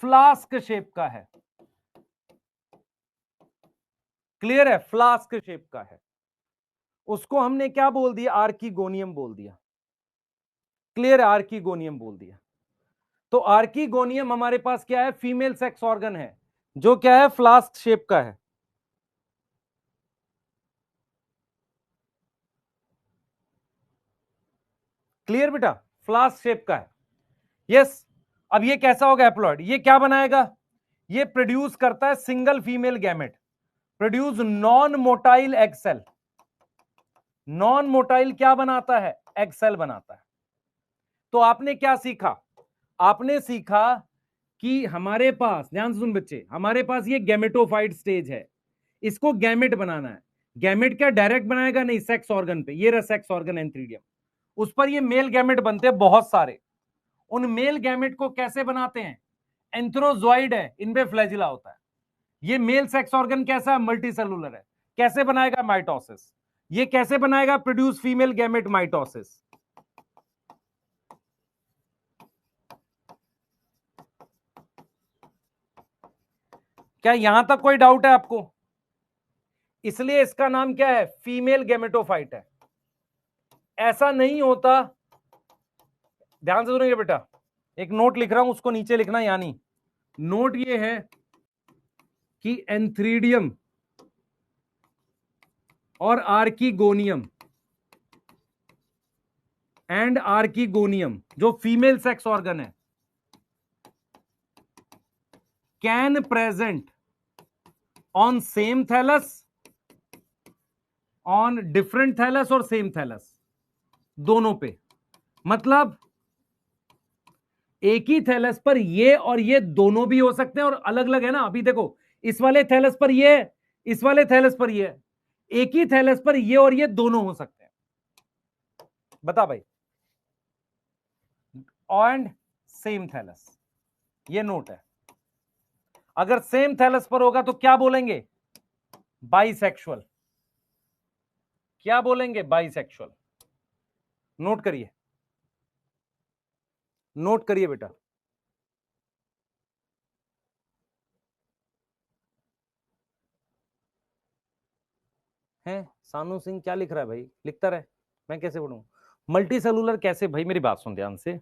फ्लास्क शेप का है। क्लियर है? फ्लास्क शेप का है। उसको हमने क्या बोल दिया? आर्कीगोनियम बोल दिया। क्लियर है? आर्कीगोनियम बोल दिया। तो आर्कीगोनियम हमारे पास क्या है? फीमेल सेक्स ऑर्गन है, जो क्या है? फ्लास्क शेप का है। क्लियर बेटा? फ्लास्क शेप का है। यस, अब ये कैसा होगा? हैप्लॉइड। ये क्या बनाएगा? ये प्रोड्यूस करता है single female gamete, produce non motile egg cell. Non motile क्या बनाता है? एग सेल बनाता है। तो आपने क्या सीखा? आपने सीखा कि हमारे पास, ध्यान से सुन बच्चे, हमारे पास ये गैमेटोफाइट स्टेज है, इसको गैमेट बनाना है। गैमेट क्या डायरेक्ट बनाएगा? नहीं, सेक्स ऑर्गन पे। ये रहा सेक्स ऑर्गन एंथ्रीडियम, उस पर ये मेल गैमेट बनते हैं बहुत सारे। उन मेल गैमेट को कैसे बनाते हैं? एंथ्रोजोइड है, इनपे फ्लैजिला होता है। ये मेल सेक्स ऑर्गन कैसा है? मल्टी सेलुलर है। कैसे बनाएगा? माइटोसिस। ये कैसे बनाएगा? Produce female gamete, mitosis. क्या यहां तक कोई डाउट है आपको? इसलिए इसका नाम क्या है? फीमेल गैमेटोफाइट है। ऐसा नहीं होता, ध्यान से सुनिए बेटा, एक नोट लिख रहा हूं, उसको नीचे लिखना, यानी नोट ये है कि एंथ्रीडियम और आर्कीगोनियम एंड आर्कीगोनियम जो फीमेल सेक्स ऑर्गन है can present on same thallus, on different thallus और सेम थैलस, दोनों पे। मतलब एक ही थैलस पर ये और ये दोनों भी हो सकते हैं, और अलग अलग है ना। अभी देखो, इस वाले थैलस पर ये, इस वाले थैलस पर ये, एक ही थैलस पर ये और ये दोनों हो सकते हैं। बता भाई, एंड सेम थैलस, ये नोट है। अगर सेम थैलस पर होगा तो क्या बोलेंगे? बाइसेक्सुअल। क्या बोलेंगे? बाइसेक्सुअल। नोट करिए, नोट करिए बेटा। है सानू सिंह क्या लिख रहा है भाई? लिखता रहे, मैं कैसे पढ़ूं? मल्टी सेलुलर कैसे भाई? मेरी बात सुन ध्यान से।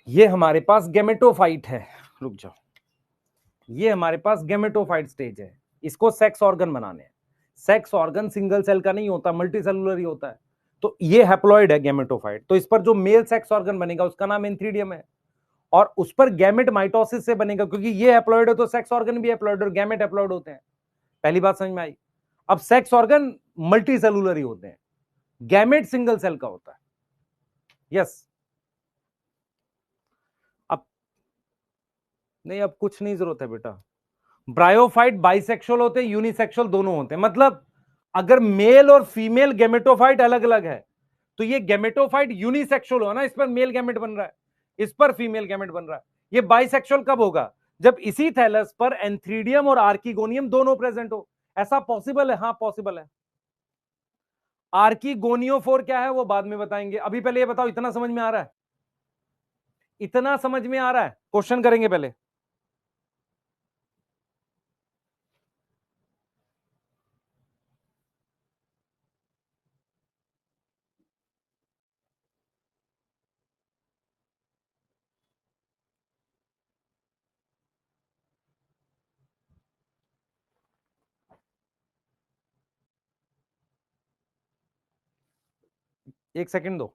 ये हमारे पास गैमेटोफाइट है, रुक जाओ, ये हमारे पास गैमेटोफाइट स्टेज है, इसको सेक्स ऑर्गन बनाने हैं। सेक्स ऑर्गन सिंगल सेल का नहीं होता, मल्टी सेलुलर ही होता है। तो ये हैप्लॉइड है गैमेटोफाइट, तो इस पर जो मेल सेक्स ऑर्गन बनेगा उसका नाम एंथ्रीडियम है, और उस पर गैमेट माइटोसिस से बनेगा, क्योंकि ये हैप्लॉइड है तो सेक्स ऑर्गन भी हैप्लॉइड और गैमेट हैप्लॉइड होते हैं। पहली बात समझ में आई? अब सेक्स ऑर्गन मल्टी सेलुलर ही होते हैं, गैमेट सिंगल सेल का होता है। यस। अब नहीं, अब कुछ नहीं जरूरत है बेटा। ब्रायोफाइट बाइसेक्सुअल होते हैं, यूनिसेक्सुअल दोनों होते हैं। मतलब अगर मेल और फीमेल गैमेटोफाइट अलग अलग है तो ये गैमेटोफाइट यूनिसेक्सुअल हो ना, इस पर मेल गैमेट बन रहा है, इस पर फीमेल गैमेट बन रहा है। ये बाइसेक्सुअल कब होगा? जब इसी थैलस पर एंथ्रीडियम और आर्कीगोनियम दोनों प्रेजेंट हो। ऐसा पॉसिबल है? हाँ पॉसिबल है। आर्कीगोनियोफोर क्या है वो बाद में बताएंगे, अभी पहले ये बताओ, इतना समझ में आ रहा है? इतना समझ में आ रहा है? क्वेश्चन करेंगे पहले। एक सेकंड दो।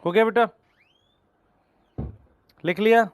हो गया बेटा? लिख लिया?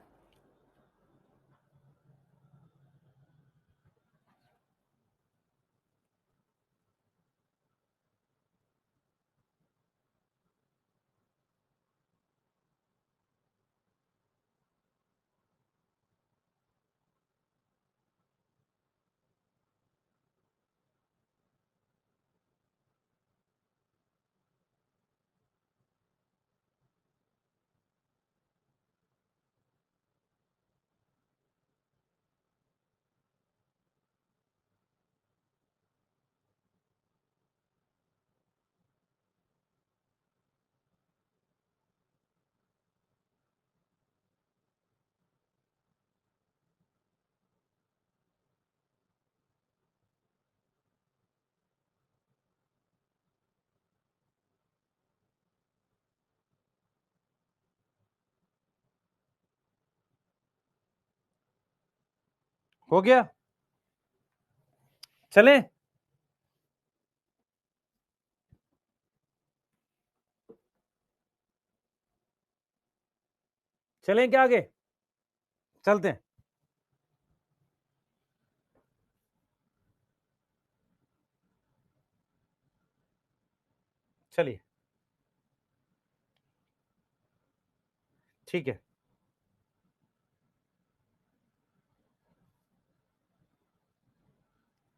हो गया? चलें? चलें क्या आगे, चलते हैं। चलिए ठीक है,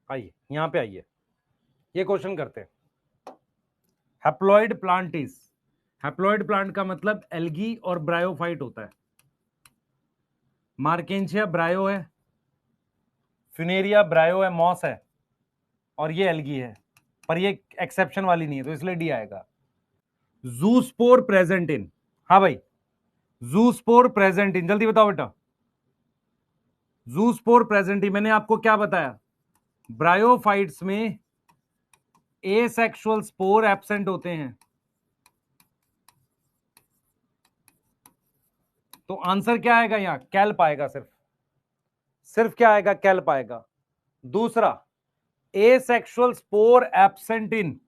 आइए यहां पे आइए, ये क्वेश्चन करते हैं। Haploid plant is, haploid plant का मतलब एल्गी और ब्रायोफाइट होता है। मार्केंशिया ब्रायो है, फ्यूनेरिया ब्रायो है, मॉस है, और ये एल्गी है, पर ये एक्सेप्शन वाली नहीं है, तो इसलिए डी आएगा। जूस्पोर प्रेजेंट इन, हाँ भाई, जूस्पोर प्रेजेंट इन, जल्दी बताओ बेटा। जूस्पोर प्रेजेंट इन, मैंने आपको क्या बताया, ब्रायोफाइट्स में एसेक्सुअल स्पोर एब्सेंट होते हैं। तो आंसर क्या आएगा यहां, कैल्प आएगा, सिर्फ सिर्फ क्या आएगा, कैल्प आएगा। दूसरा, एसेक्सुअल स्पोर एब्सेंट इन,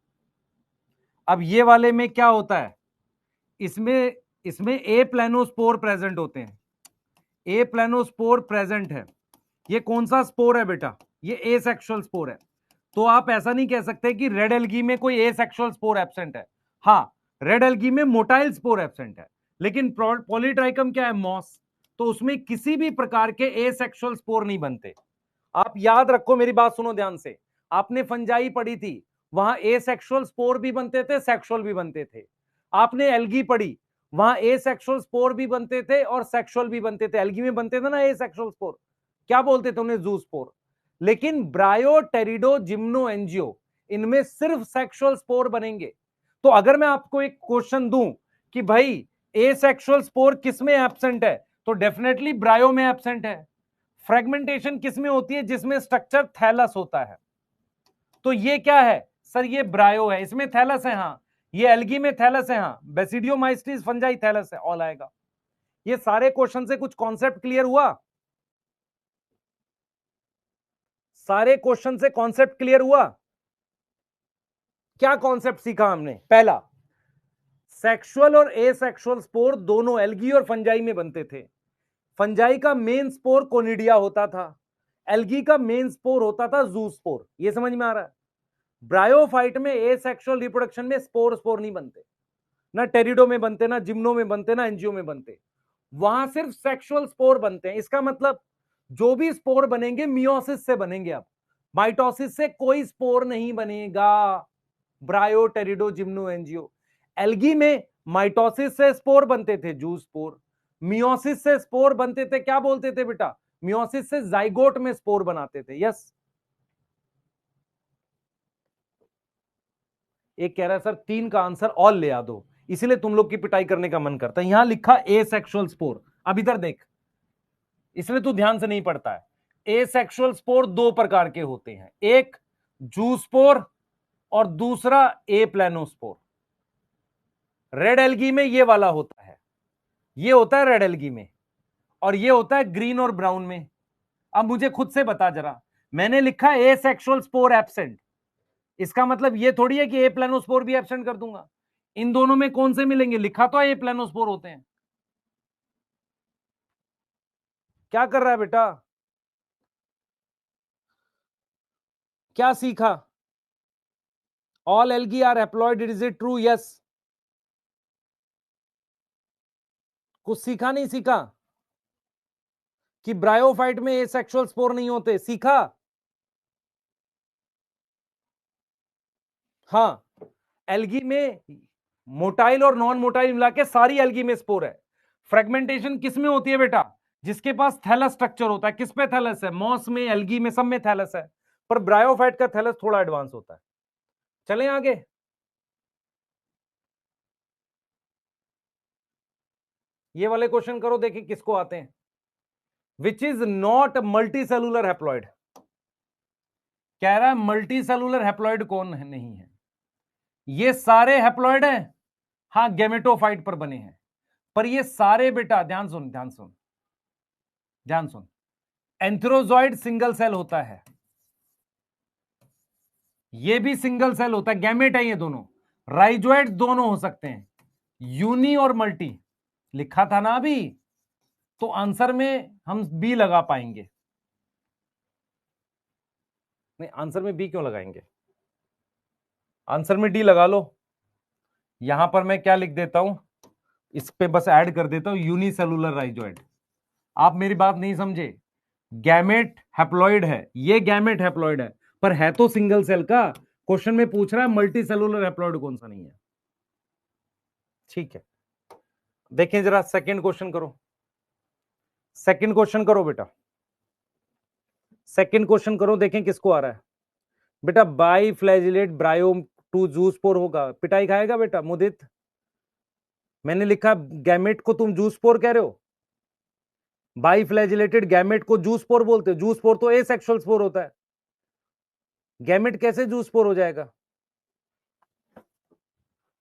अब ये वाले में क्या होता है, इसमें इसमें ए प्लेनोस्पोर प्रेजेंट होते हैं, ए प्लेनोस्पोर प्रेजेंट है। ये कौन सा स्पोर है बेटा, ये एसेक्सुअल स्पोर है। तो आप ऐसा नहीं कह सकते कि रेड एल्गी में कोई एसेक्सुअल स्पोर एब्सेंट है। हाँ, रेड एल्गी में मोटाइल स्पोर एब्सेंट है, लेकिन पॉलीट्राइकम क्या है, मॉस, तो उसमें किसी भी प्रकार के एसेक्सुअल स्पोर नहीं बनते। आप याद रखो, मेरी बात सुनो ध्यान से, आपने फंजाई पढ़ी थी, वहां एसेक्सुअल स्पोर भी बनते थे, सेक्सुअल भी बनते थे। आपने एल्गी पढ़ी, वहां एसेक्सुअल स्पोर भी बनते थे और सेक्सुअल भी बनते थे। एल्गी में बनते थे ना एसेक्सुअल स्पोर, क्या बोलते थे उन्हें, जू स्पोर। लेकिन ब्रायो टेरिडो जिम्नो एंजियो, इनमें सिर्फ सेक्सुअल स्पोर बनेंगे। तो अगर मैं आपको एक क्वेश्चन दूं कि भाई एसेक्सुअल स्पोर किसमें एब्सेंट है, तो डेफिनेटली ब्रायो में एब्सेंट है। फ्रेगमेंटेशन किसमें होती है, जिसमें स्ट्रक्चर थैलस होता है। तो ये क्या है सर, ये ब्रायो है, इसमें थैलस है, हाँ। ये एल्गी में थैलस है, हाँ। बेसिडियोमाइस्टिस फंजाई थैलस है, ऑल आएगा। ये सारे क्वेश्चन से कुछ कॉन्सेप्ट क्लियर हुआ, सारे क्वेश्चन से कॉन्सेप्ट क्लियर हुआ। क्या कॉन्सेप्ट सीखा हमने, पहला, सेक्सुअल और एसेक्सुअल स्पोर दोनों एल्गी और फंजाई में बनते थे। फंजाई का मेन स्पोर कोनिडिया होता था, एल्गी का मेन स्पोर होता था जू स्पोर। ये समझ में आ रहा है। ब्रायोफाइट में एसेक्सुअल रिप्रोडक्शन में स्पोर स्पोर नहीं बनते, ना टेरिडो में बनते, ना जिम्नो में बनते, ना एंजियो में बनते। वहां सिर्फ सेक्सुअल स्पोर बनते हैं। इसका मतलब जो भी स्पोर बनेंगे मियोसिस से बनेंगे। अब माइटोसिस से कोई स्पोर नहीं बनेगा। ब्रायो टेरिडो जिम्नो एंजियो, एल्गी में माइटोसिस से स्पोर बनते थे, जू स्पोर। मियोसिस से स्पोर बनते थे, क्या बोलते थे बेटा, मियोसिस से जाइगोट में स्पोर बनाते थे। यस, एक कह रहा है सर 3 का आंसर और ले आ दो, इसलिए तुम लोग की पिटाई करने का मन करता है। यहां लिखा एसेक्सुअल स्पोर, अब इधर देख, इसलिए तू ध्यान से नहीं पढ़ता है। एसेक्सुअल स्पोर 2 प्रकार के होते हैं, एक जू स्पोर और दूसरा ए प्लेनोस्पोर। रेड एल्गी में ये वाला होता है, ये होता है रेड एल्गी में, और ये होता है ग्रीन और ब्राउन में। अब मुझे खुद से बता जरा, मैंने लिखा एसेक्सुअल स्पोर एब्सेंट, इसका मतलब ये थोड़ी है कि ए प्लेनोस्पोर भी एब्सेंट कर दूंगा। इन दोनों में कौन से मिलेंगे, लिखा तो ए प्लेनोस्पोर होते हैं। क्या कर रहा है बेटा, क्या सीखा, all algae are haploid, is it true, yes. कुछ सीखा नहीं सीखा, कि ब्रायोफाइट में एसेक्सुअल स्पोर नहीं होते, सीखा। हाँ, एल्गी में मोटाइल और नॉन मोटाइल मिला के सारी एल्गी में स्पोर है। फ्रेगमेंटेशन किस में होती है बेटा, जिसके पास थैलस स्ट्रक्चर होता है। किस पे थैलस है, मॉस में, एल्गी में, सब में थैलस है, पर ब्रायोफाइट का थैलस थोड़ा एडवांस होता है। चलें आगे, ये वाले क्वेश्चन करो, देखिए किसको आते हैं। Which is not multi cellular haploid, कह रहा है मल्टी सेलुलर हैप्लॉइड कौन है, नहीं है। ये सारे हैप्लॉइड हैं, हाँ, गेमेटोफाइट पर बने हैं, पर ये सारे बेटा ध्यान सुन, ध्यान सुन, ध्यान सुन, एंथ्रोजॉइड सिंगल सेल होता है, ये भी सिंगल सेल होता है, गैमेट है ये दोनों। राइजोइड दोनों हो सकते हैं, यूनी और मल्टी, लिखा था ना अभी। तो आंसर में हम बी लगा पाएंगे। नहीं, आंसर में बी क्यों लगाएंगे, आंसर में डी लगा लो। यहां पर मैं क्या लिख देता हूं, इस पे बस ऐड कर देता हूं यूनिसेलुलर राइजोइड। आप मेरी बात नहीं समझे, गैमेट हैप्लॉइड है, ये गैमेट हैप्लॉइड है, पर है तो सिंगल सेल का। क्वेश्चन में पूछ रहा है मल्टी सेलुलर हैप्लॉइड कौन सा नहीं है। ठीक है, देखें जरा सेकंड क्वेश्चन करो, सेकंड क्वेश्चन करो बेटा, सेकंड क्वेश्चन करो, देखें किसको आ रहा है। बेटा बाई फ्लैजिलेट ब्रायो टू जूसपोर होगा, पिटाई खाएगा बेटा मुदित। मैंने लिखा गैमेट को तुम जूसपोर कह रहे हो, बाई फ्लैजिलेटेड गैमेट को जूसपोर बोलते हो, जूसपोर तो एसेक्सुअल स्पोर होता है, गैमेट कैसे जूसपोर हो जाएगा।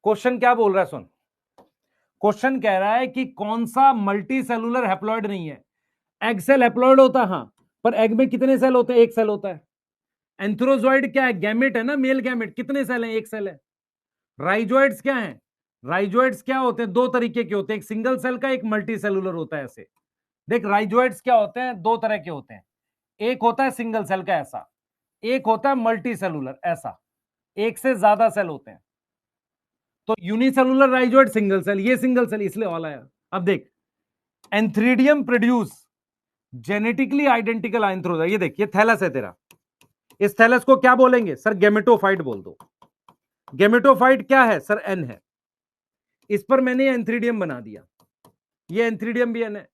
क्वेश्चन क्या बोल रहा है सुन, क्वेश्चन कह रहा है कि कौन सा मल्टी सेलुलर हैप्लॉइड नहीं है। एग सेल हैप्लॉइड होता है हाँ, पर एग में कितने सेल होते हैं, एक सेल होता है। एंथ्रोजॉइड क्या है, गैमेट है ना, मेल गैमेट, कितने सेल हैं, एक सेल है। राइजोइड्स क्या है, राइजोइड्स क्या होते हैं, दो तरीके के होते हैं, एक सिंगल सेल का, एक मल्टी सेलुलर होता है। ऐसे देख, राइजोइड्स क्या होते हैं, दो तरह के होते हैं, एक होता है सिंगल सेल का ऐसा, एक होता है मल्टी सेलुलर ऐसा, एक से ज्यादा सेल होते हैं। तो यूनिसेलुलर राइजोइड सिंगल सेल, ये सिंगल सेल इसलिए ऑल आया। अब देख, एंथ्रीडियम प्रोड्यूस जेनेटिकली आइडेंटिकल एंथ्रोजा, ये देख, ये थैलस है तेरा, इस थैलस को क्या बोलेंगे सर, गेमेटोफाइट बोल दो। गेमेटोफाइट क्या है सर, एन है, इस पर मैंने एंथ्रीडियम बना दिया, ये एंथ्रीडियम भी एन है।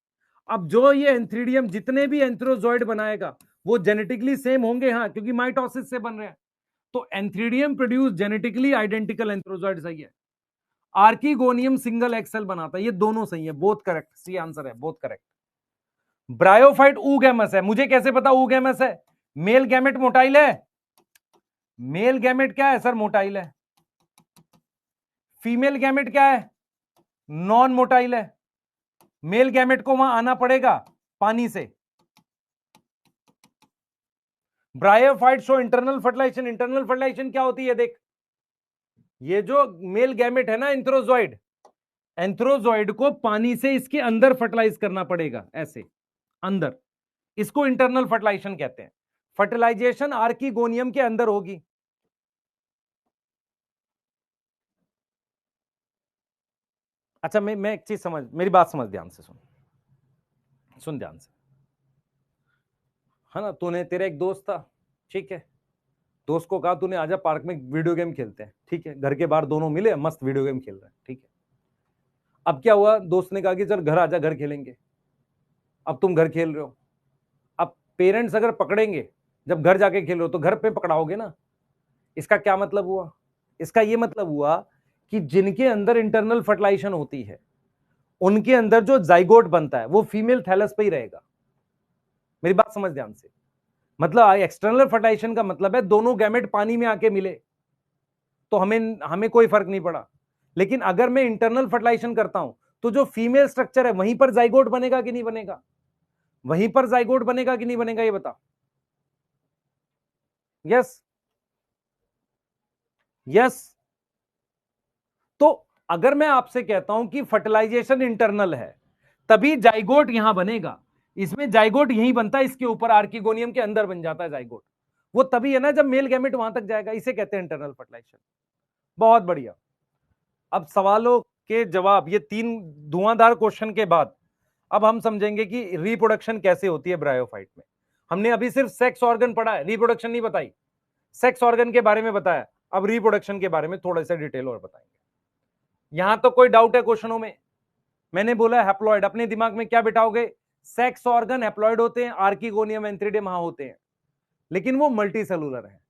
अब जो ये एंथ्रीडियम जितने भी एंथ्रोजॉइड बनाएगा वो जेनेटिकली सेम होंगे हाँ, क्योंकि माइटोसिस से बन रहे हैं। तो antheridium produce genetically identical antherozoid सही है। आर्कीगोनियम सिंगल एक्सेल बनाता है, ये दोनों सही है, बोथ करेक्ट, सी आंसर है, बोथ करेक्ट। ब्रायोफाइट ऊगैमस है, मुझे कैसे पता ऊगैमस है, मेल गैमेट मोटाइल है, मेल गैमेट क्या है सर, मोटाइल है। फीमेल गैमेट क्या है, नॉन मोटाइल है। मेल गैमेट को वहां आना पड़ेगा पानी से। Bryophyte show internal fertilization, internal fertilization क्या होती है, देख ये जो मेल गैमेट है ना एंथ्रोजॉइड, एंथ्रोजॉइड को पानी से इसके अंदर फर्टिलाइज करना पड़ेगा, ऐसे अंदर, इसको इंटरनल फर्टिलाइजेशन कहते हैं। फर्टिलाइजेशन आर्कीगोनियम के अंदर होगी। अच्छा मैं एक चीज समझ, मेरी बात समझ ध्यान से सुन, सुन ध्यान से, है ना, तूने, तेरा एक दोस्त था, ठीक है, दोस्त को कहा तूने आजा पार्क में वीडियो गेम खेलते हैं, ठीक है, घर के बाहर दोनों मिले मस्त वीडियो गेम खेल रहे हैं, ठीक है। अब क्या हुआ, दोस्त ने कहा कि चल घर आजा, घर खेलेंगे। अब तुम घर खेल रहे हो, अब पेरेंट्स अगर पकड़ेंगे जब घर जाके खेल रहे हो तो घर पे पकड़ाओगे ना। इसका क्या मतलब हुआ, इसका ये मतलब हुआ कि जिनके अंदर इंटरनल फर्टिलाइजेशन होती है उनके अंदर जो जाइगोट बनता है वो फीमेल थैलस पे ही रहेगा। मेरी बात समझ ध्यान से, मतलब एक्सटर्नल फर्टिलाइजेशन का मतलब है दोनों गैमेट पानी में आके मिले तो हमें हमें कोई फर्क नहीं पड़ा। लेकिन अगर मैं इंटरनल फर्टिलाइजेशन करता हूं तो जो फीमेल स्ट्रक्चर है वहीं पर जाइगोट बनेगा कि नहीं बनेगा, वहीं पर जाइगोट बनेगा कि नहीं बनेगा, ये बता। Yes yes. तो अगर मैं आपसे कहता हूं कि फर्टिलाइजेशन इंटरनल है तभी जाइगोट यहां बनेगा, इसमें जाइगोट यहीं बनता है, इसके ऊपर आर्किगोनियम के अंदर बन जाता है जाइगोट, वो तभी है ना जब मेल गैमेट वहां तक जाएगा, इसे कहते हैं इंटरनल फर्टिलाइजेशन। बहुत बढ़िया। अब सवालों के जवाब, ये तीन धुआंधार क्वेश्चन के बाद अब हम समझेंगे कि रिप्रोडक्शन कैसे होती है ब्रायोफाइट में। हमने अभी सिर्फ सेक्स ऑर्गन पढ़ा है, रिप्रोडक्शन नहीं बताई, सेक्स ऑर्गन के बारे में बताया, अब रिप्रोडक्शन के बारे में थोड़ा सा डिटेल और बताएंगे। यहां तो कोई डाउट है क्वेश्चनों में, मैंने बोला हैप्लॉइड, अपने दिमाग में क्या बिठाओगे, सेक्स ऑर्गन हैप्लॉइड होते हैं, आर्किगोनियम एंथ्रीडियम हां होते हैं, लेकिन वो मल्टी सेलुलर है।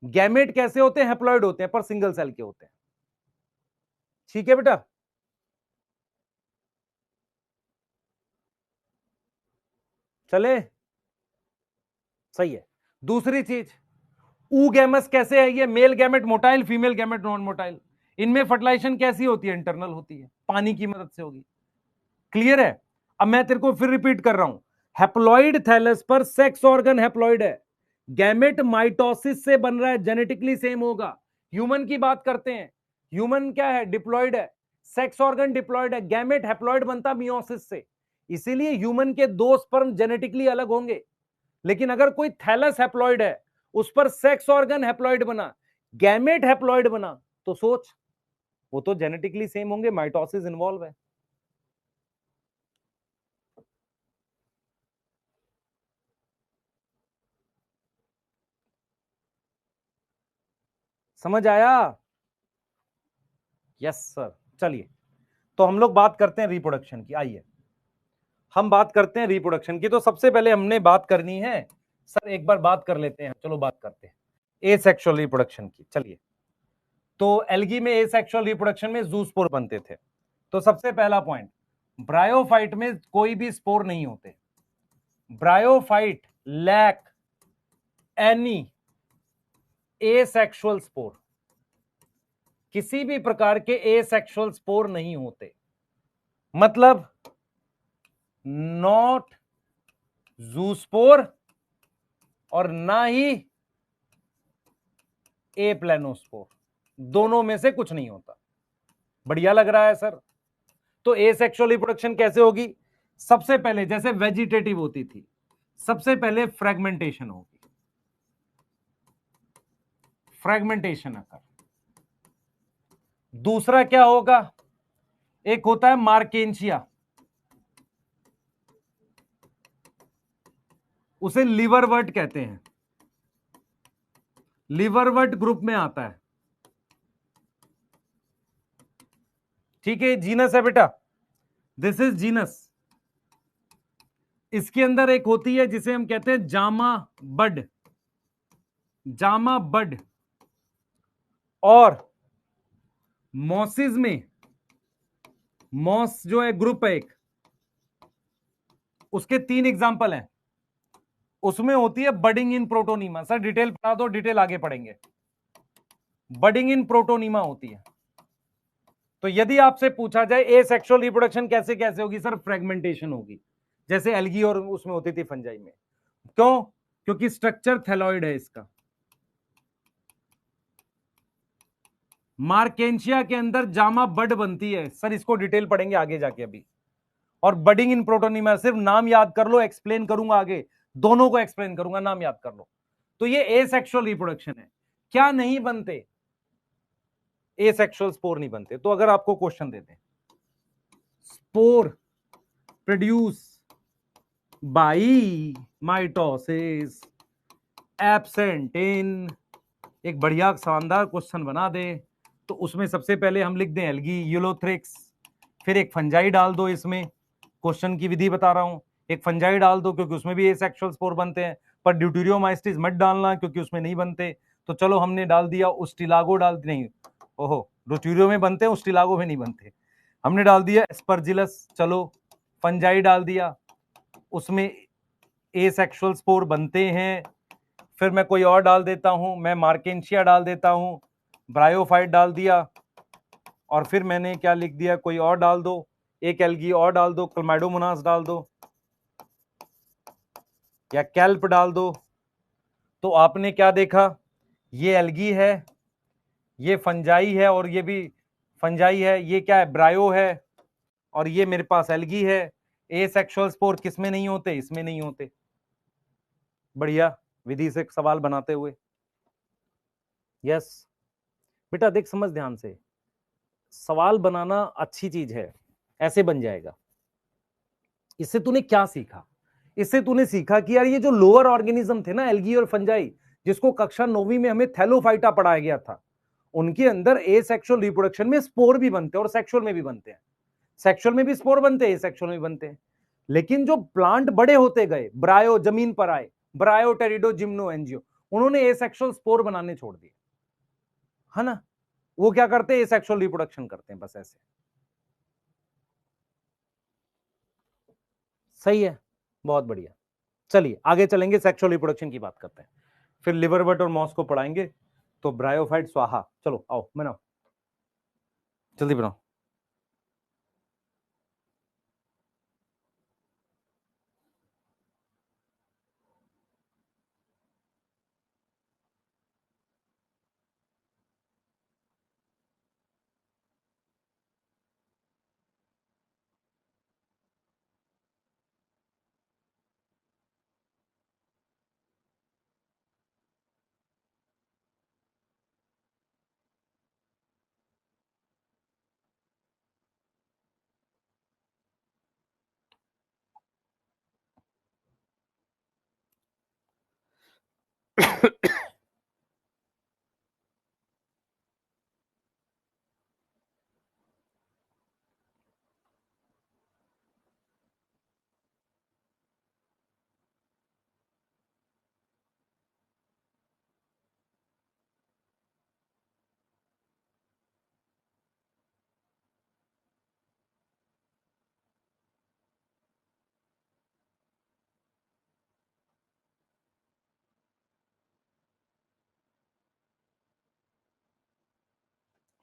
गैमेट कैसे होते हैं, हैप्लॉइड होते हैं पर सिंगल सेल के होते हैं। ठीक है बेटा, चले, सही है। दूसरी चीज, ऊगैमस कैसे है, ये mail gamete motile, female gamete non motile, इनमें फर्टिलाइजेशन कैसी होती है, इंटरनल होती है, पानी की मदद से होगी। क्लियर है। अब मैं तेरे को फिर रिपीट कर रहा हूं, हैप्लॉइड थैलस पर सेक्स ऑर्गन हैप्लॉइड है, गैमेट माइटोसिस से बन रहा है, जेनेटिकली सेम होगा। ह्यूमन की बात करते हैं, ह्यूमन क्या है, डिप्लॉइड है, सेक्स ऑर्गन डिप्लॉइड है, गैमेट हैप्लॉइड बनता मियोसिस से, इसीलिए ह्यूमन के 2 स्पर्म जेनेटिकली अलग होंगे, लेकिन अगर कोई थैलस हैप्लॉइड है, उस पर सेक्स ऑर्गन हैप्लॉइड बना, गैमेट हैप्लॉइड बना, तो सोच, वो तो जेनेटिकली सेम होंगे, माइटोसिस इन्वॉल्व है। समझ आया? Yes sir. चलिए, तो हम लोग बात करते हैं रिप्रोडक्शन की। आइए हम बात करते हैं रिप्रोडक्शन की। तो सबसे पहले हमने बात करनी है, सर एक बार बात कर लेते हैं, चलो बात करते हैं एसेक्सुअल रिप्रोडक्शन की। चलिए, तो एल्गी में एसेक्सुअल रिप्रोडक्शन में जूस्पोर बनते थे। तो सबसे पहला पॉइंट, ब्रायोफाइट में कोई भी स्पोर नहीं होते। Bryophyte lack any asexual spore, किसी भी प्रकार के एसेक्सुअल स्पोर नहीं होते, मतलब नॉट जूस्पोर और ना ही ए प्लेनोस्पोर, दोनों में से कुछ नहीं होता। बढ़िया लग रहा है सर? तो एसेक्सुअल रिप्रोडक्शन कैसे होगी? सबसे पहले जैसे वेजिटेटिव होती थी, सबसे पहले फ्रेगमेंटेशन होगी, फ्रेगमेंटेशन अकर। दूसरा क्या होगा? एक होता है मार्केंशिया, उसे लिवरवर्ट कहते हैं, लिवरवर्ट ग्रुप में आता है। ठीक है, जीनस है बेटा, दिस इज जीनस। इसके अंदर एक होती है जिसे हम कहते हैं जामा बड, जामा बड। और मॉसिस में, मॉस जो है ग्रुप है एक, उसके 3 एग्जांपल हैं। उसमें होती है बडिंग इन प्रोटोनीमा। सर डिटेल पढ़ा दो, डिटेल आगे पढ़ेंगे। बडिंग इन प्रोटोनीमा होती है। तो यदि आपसे पूछा जाए एसेक्सुअल रिप्रोडक्शन कैसे कैसे होगी, सर फ्रेगमेंटेशन होगी, जैसे एल्गी और उसमें होती थी फंजाई में। क्यों? क्योंकि स्ट्रक्चर थैलॉइड है इसका। मार्केंशिया के अंदर जामा बड बनती है, सर इसको डिटेल पढ़ेंगे आगे जाके अभी। और बडिंग इन प्रोटोनीमा, सिर्फ नाम याद कर लो, एक्सप्लेन करूंगा आगे, दोनों को एक्सप्लेन करूंगा, नाम याद कर लो। तो ये एसेक्सुअल रिप्रोडक्शन है। क्या नहीं बनते? एसेक्सुअल स्पोर नहीं बनते। तो अगर आपको क्वेश्चन देते हैं, spore produce by mitosis absent in, एक बढ़िया शानदार क्वेश्चन बना दे, तो उसमें सबसे पहले हम लिख दें एल्गी यूलोथ्रिक्स, फिर एक फंजाई डाल दो इसमें, क्वेश्चन की विधि बता रहा हूं, एक फंजाई डाल दो क्योंकि उसमें भी एसेक्सुअल स्पोर बनते हैं, पर ड्यूटेरियोमाइस्टिस मत डालना क्योंकि उसमें नहीं बनते। तो चलो हमने डाल दिया उस्टिलागो, डाल नहीं, ओहो ड्यूटेरियो में बनते हैं, उस्टिलागो में नहीं बनते, हमने डाल दिया एस्परजिलस, चलो फंजाई डाल दिया, उसमें एसेक्सुअल स्पोर बनते हैं। फिर मैं कोई और डाल देता हूं, मैं मार्केंशिया डाल देता हूं, ब्रायोफाइट डाल दिया, और फिर मैंने क्या लिख दिया, कोई और डाल दो, एक एल्गी और डाल दो, क्लमाइडोमोनास डाल दो या कैल्प डाल दो। तो आपने क्या देखा, ये एल्गी है, ये फंजाई है, और ये भी फंजाई है, ये क्या है, ब्रायो है, और ये मेरे पास एल्गी है। एसेक्सुअल स्पोर किसमें नहीं होते? इसमें नहीं होते। बढ़िया विधि से सवाल बनाते हुए। यस बेटा, देख समझ ध्यान से, सवाल बनाना अच्छी चीज है, ऐसे बन जाएगा। इससे तूने क्या सीखा? इससे तूने सीखा कि यार ये जो लोअर ऑर्गेनिज्म थे ना, एल्गी और फंजाई, जिसको कक्षा 9वीं में हमें थैलोफाइटा पढ़ाया गया था, उनके अंदर एसेक्सुअल रिप्रोडक्शन में स्पोर भी बनते हैं और सेक्सुअल में भी बनते हैं। सेक्सुअल में भी स्पोर बनते हैं, एसेक्सुअल में भी बनते हैं। लेकिन जो प्लांट बड़े होते गए, ब्रायो जमीन पर आए, ब्रायो टेरिडो जिम्नो एंजियो, उन्होंने एसेक्सुअल स्पोर बनाने छोड़ दिए, है ना? वो क्या करते हैं? एसेक्सुअल रिप्रोडक्शन करते हैं, बस ऐसे। सही है, बहुत बढ़िया। चलिए आगे चलेंगे, सेक्सुअल रिप्रोडक्शन की बात करते हैं, फिर लिवरवर्ट और मॉस को पढ़ाएंगे। तो ब्रायोफाइट स्वाहा, चलो आओ बनाओ, जल्दी बनाओ।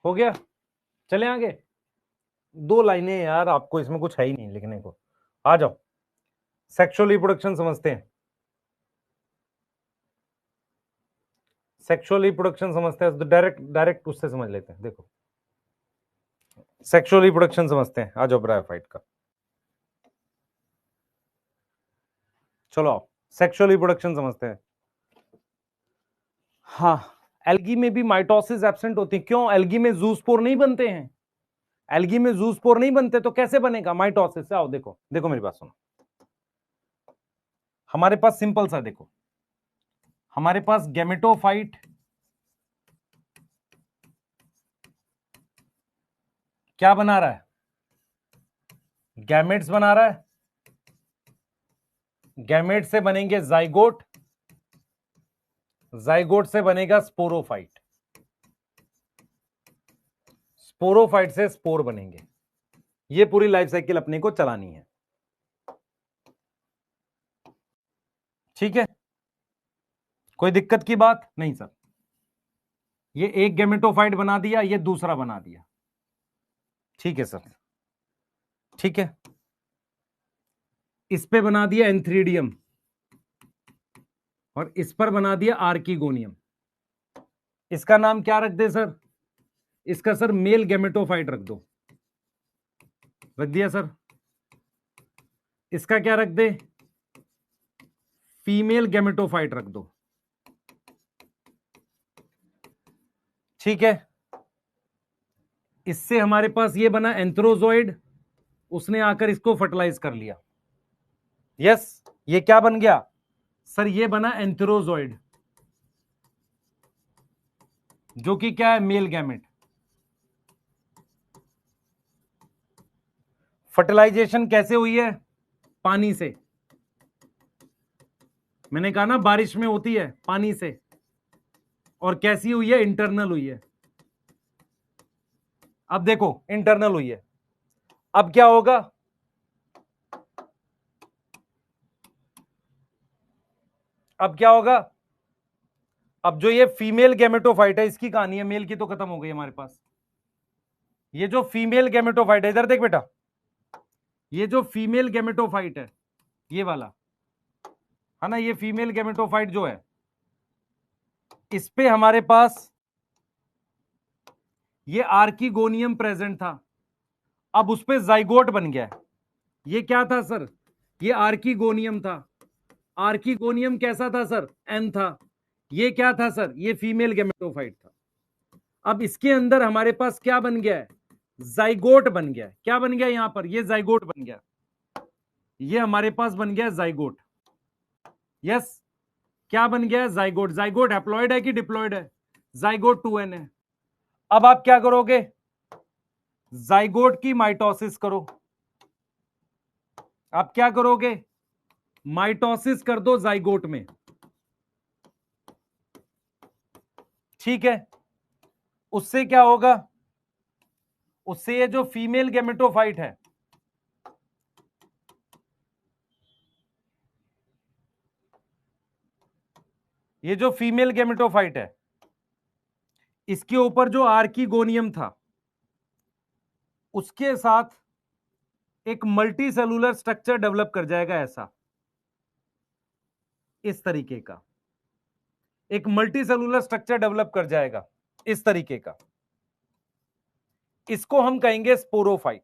हो गया, चले आगे। 2 लाइनें यार, आपको इसमें कुछ है ही नहीं लिखने को। आ जाओ, सेक्सुअल रिप्रोडक्शन समझते हैं। सेक्सुअल रिप्रोडक्शन समझते हैं तो डायरेक्ट डायरेक्ट उससे समझ लेते हैं। देखो, सेक्सुअल रिप्रोडक्शन समझते हैं। आ जाओ ब्रायोफाइट का, चलो आओ सेक्सुअल रिप्रोडक्शन समझते हैं। हाँ, एल्गी में भी माइटोसिस एब्सेंट होती है। क्यों? एल्गी में जूस्पोर नहीं बनते हैं। एल्गी में जूस्पोर नहीं बनते तो कैसे बनेगा? माइटोसिस से। आओ देखो, देखो मेरी बात सुनो। हमारे पास सिंपल सा देखो, हमारे पास गैमेटोफाइट क्या बना रहा है? गैमेट्स बना रहा है। गैमेट से बनेंगे जाइगोट, जाइगोट से बनेगा स्पोरोफाइट, स्पोरोफाइट से स्पोर बनेंगे। ये पूरी लाइफ साइकिल अपने को चलानी है, ठीक है? कोई दिक्कत की बात नहीं सर। ये एक गैमेटोफाइट बना दिया, ये दूसरा बना दिया, ठीक है सर, ठीक है। इस पे बना दिया एंथ्रीडियम और इस पर बना दिया आर्किगोनियम। इसका नाम क्या रख दे सर? इसका सर मेल गैमेटोफाइट रख दो। रख दिया सर। इसका क्या रख दे? फीमेल गैमेटोफाइट रख दो, ठीक है। इससे हमारे पास ये बना एंथ्रोजोइड, उसने आकर इसको फर्टिलाइज कर लिया। यस, ये क्या बन गया सर? ये बना एंथ्रोजोइड, जो कि क्या है? Male gamete. फर्टिलाइजेशन कैसे हुई है? पानी से। मैंने कहा ना बारिश में होती है, पानी से। और कैसी हुई है? इंटरनल हुई है। अब देखो, इंटरनल हुई है। अब क्या होगा? अब क्या होगा? अब जो ये फीमेल गैमेटोफाइट है, इसकी कहानी है। मेल की तो खत्म हो गई हमारे पास। ये जो फीमेल गैमेटोफाइट है, इधर देख बेटा, ये जो फीमेल गैमेटोफाइट है, ये वाला है ना, ये फीमेल गैमेटोफाइट जो है, इस पे हमारे पास ये आर्किगोनियम प्रेजेंट था। अब उस पे जाइगोट बन गया। ये क्या था सर? ये आर्किगोनियम था। आर्किगोनियम कैसा था सर? एन था। ये क्या था सर? ये फीमेल गैमेटोफाइट था। अब इसके अंदर हमारे पास क्या बन गया है? जाइगोट बन गया। क्या बन गया यहां पर? ये जाइगोट बन गया। ये हमारे पास बन गया जाइगोट। यस, क्या बन गया है? जाइगोट। जाइगोट हैप्लॉइड है कि डिप्लॉइड है? जाइगोट 2n है। अब आप क्या करोगे? जाइगोट की माइटोसिस करो। आप क्या करोगे? माइटोसिस कर दो जाइगोट में, ठीक है। उससे क्या होगा? उससे ये जो फीमेल गैमेटोफाइट है, ये जो फीमेल गैमेटोफाइट है, इसके ऊपर जो आर्किगोनियम था, उसके साथ एक मल्टी सेलुलर स्ट्रक्चर डेवलप कर जाएगा। ऐसा, इस तरीके का एक मल्टी सेलुलर स्ट्रक्चर डेवलप कर जाएगा, इस तरीके का। इसको हम कहेंगे स्पोरोफाइट।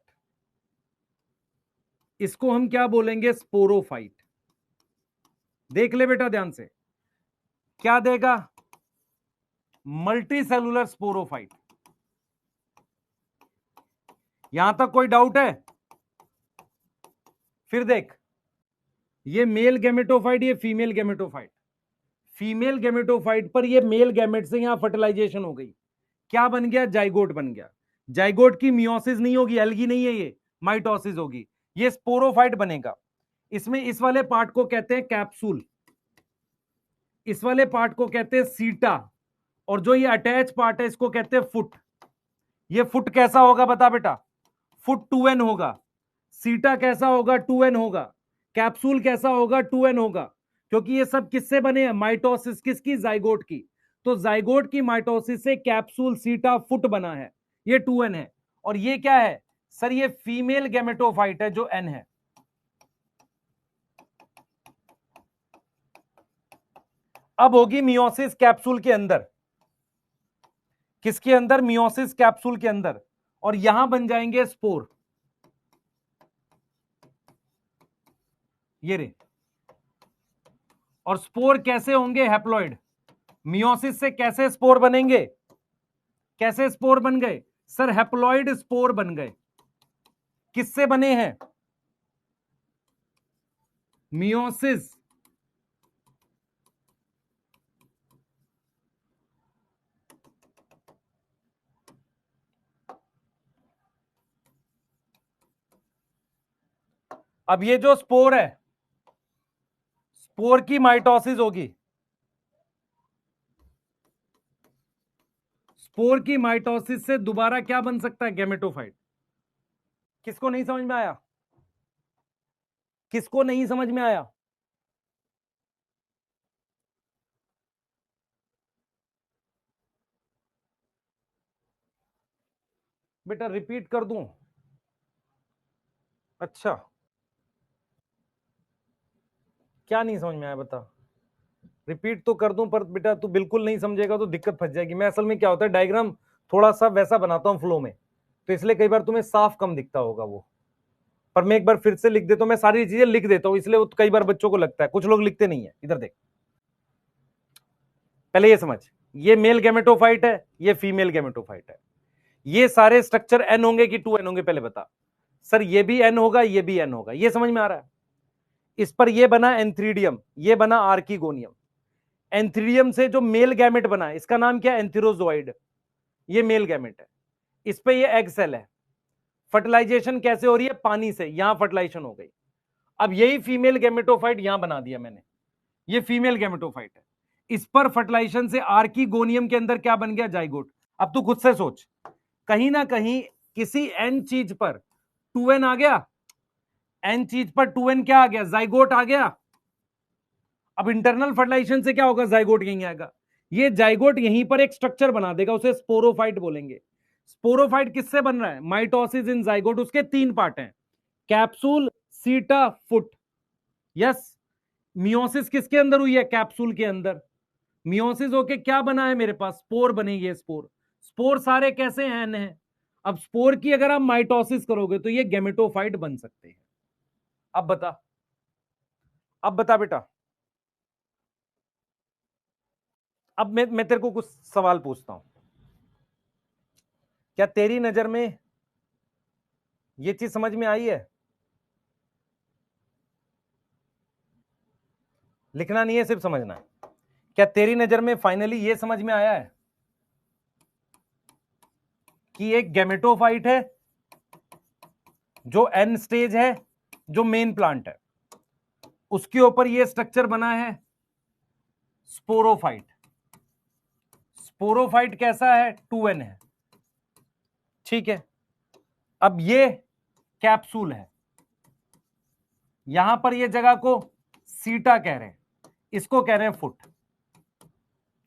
इसको हम क्या बोलेंगे? स्पोरोफाइट। देख ले बेटा ध्यान से, क्या देगा? Multi cellular sporophyte. यहां तक कोई डाउट है? फिर देख, ये मेल गैमेटोफाइट, ये फीमेल गैमेटोफाइट। फीमेल गैमेटोफाइट पर ये मेल गैमेट से यहां फर्टिलाइजेशन हो गई, क्या बन गया, जाइगोट बन गया। जाइगोट की मियोसिस नहीं होगी, एल्गी नहीं है, ये माइटोसिस होगी, ये स्पोरोफाइट बनेगा। इसमें इस वाले पार्ट को कहते हैं कैप्सूल, इस वाले पार्ट को कहते हैं सीटा, और जो ये अटैच पार्ट है इसको कहते हैं फुट। ये फुट कैसा होगा बता बेटा, फुट 2n होगा। सीटा कैसा होगा, 2n होगा। कैप्सूल कैसा होगा, 2n होगा। क्योंकि ये सब किससे बने हैं, माइटोसिस किसकी, जाइगोट की। तो जाइगोट की माइटोसिस से कैप्सूल सीटा फुट बना है, ये 2n है। और ये क्या है सर, ये फीमेल गैमेटोफाइट है जो n है। अब होगी मियोसिस कैप्सूल के अंदर, किसके अंदर, मियोसिस कैप्सूल के अंदर, और यहां बन जाएंगे स्पोर, ये रे। और स्पोर कैसे होंगे, हैप्लॉइड। मियोसिस से कैसे स्पोर बनेंगे, कैसे स्पोर बन गए सर, हैप्लॉइड स्पोर बन गए। किससे बने हैं, मियोसिस अब ये जो स्पोर है, स्पोर की माइटोसिस होगी, स्पोर की माइटोसिस से दोबारा क्या बन सकता है, गैमेटोफाइट। किसको नहीं समझ में आया, किसको नहीं समझ में आया, बेटा रिपीट कर दूं, अच्छा क्या नहीं समझ में आया बता, रिपीट तो कर दूं पर बेटा तू बिल्कुल नहीं समझेगा तो दिक्कत फंस जाएगी। मैं असल में क्या होता है, डायग्राम थोड़ा सा वैसा बनाता हूं फ्लो में, तो इसलिए कई बार तुम्हें साफ कम दिखता होगा वो। पर मैं एक बार फिर से लिख देता हूं, मैं सारी चीजें लिख देता हूं, इसलिए वो कई बार बच्चों को लगता है, कुछ लोग लिखते नहीं है। इधर देख, पहले ये समझ, ये मेल गैमेटोफाइट है, ये फीमेल गैमेटोफाइट है। ये सारे स्ट्रक्चर एन होंगे कि 2n होंगे, पहले बता। सर ये भी एन होगा, ये भी एन होगा, ये समझ में आ रहा है। इस पर ये बना एंथ्रीडियम, ये बना आर्कीगोनियम। एंथ्रीडियम से जो मेल गैमेट बना है इसका नाम क्या है, एंथेरोजोइड, ये मेल गैमेट है। इस पे ये एग सेल है। फर्टिलाइजेशन कैसे हो रही है, पानी से, यहां फर्टिलाइजेशन हो गई। अब यही फीमेल गैमेटोफाइट यहां बना दिया मैंने, ये फीमेल गैमेटोफाइट है। इस पर फर्टिलाइजेशन से आर्कीगोनियम के अंदर क्या बन गया, जाइगोट। अब तू खुद से सोच, कहीं ना कहीं किसी एन चीज पर 2n आ गया, एन चीज पर 2n क्या आ गया, जाइगोट आ गया। अब इंटरनल फर्टिलाइजेशन से क्या होगा, जाइगोट यहीं आएगा। ये जाइगोट यहीं पर एक स्ट्रक्चर बना देगा, उसे स्पोरोफाइट बोलेंगे। स्पोरोफाइट किससे बन रहा है, माइटोसिस इन जाइगोट। उसके 3 पार्ट हैं, कैप्सूल, सीटा, फुट। यस, मियोसिस किसके अंदर हुई है, कैप्सूल के अंदर। मियोसिस होके क्या बना है मेरे पास, स्पोर बनेगी, स्पोर। स्पोर सारे कैसे हैं, अब स्पोर की अगर आप माइटोसिस करोगे तो ये गैमेटोफाइट बन सकते हैं। अब बता, अब बता बेटा। अब मैं तेरे को कुछ सवाल पूछता हूं, क्या तेरी नजर में ये चीज समझ में आई है, लिखना नहीं है सिर्फ समझना है। क्या तेरी नजर में फाइनली ये समझ में आया है कि एक गैमेटोफाइट है जो एन स्टेज है, जो मेन प्लांट है, उसके ऊपर ये स्ट्रक्चर बना है स्पोरोफाइट। स्पोरोफाइट कैसा है, 2n है, ठीक है। अब ये कैप्सूल है, यहां पर ये जगह को सीटा कह रहे हैं, इसको कह रहे हैं फुट,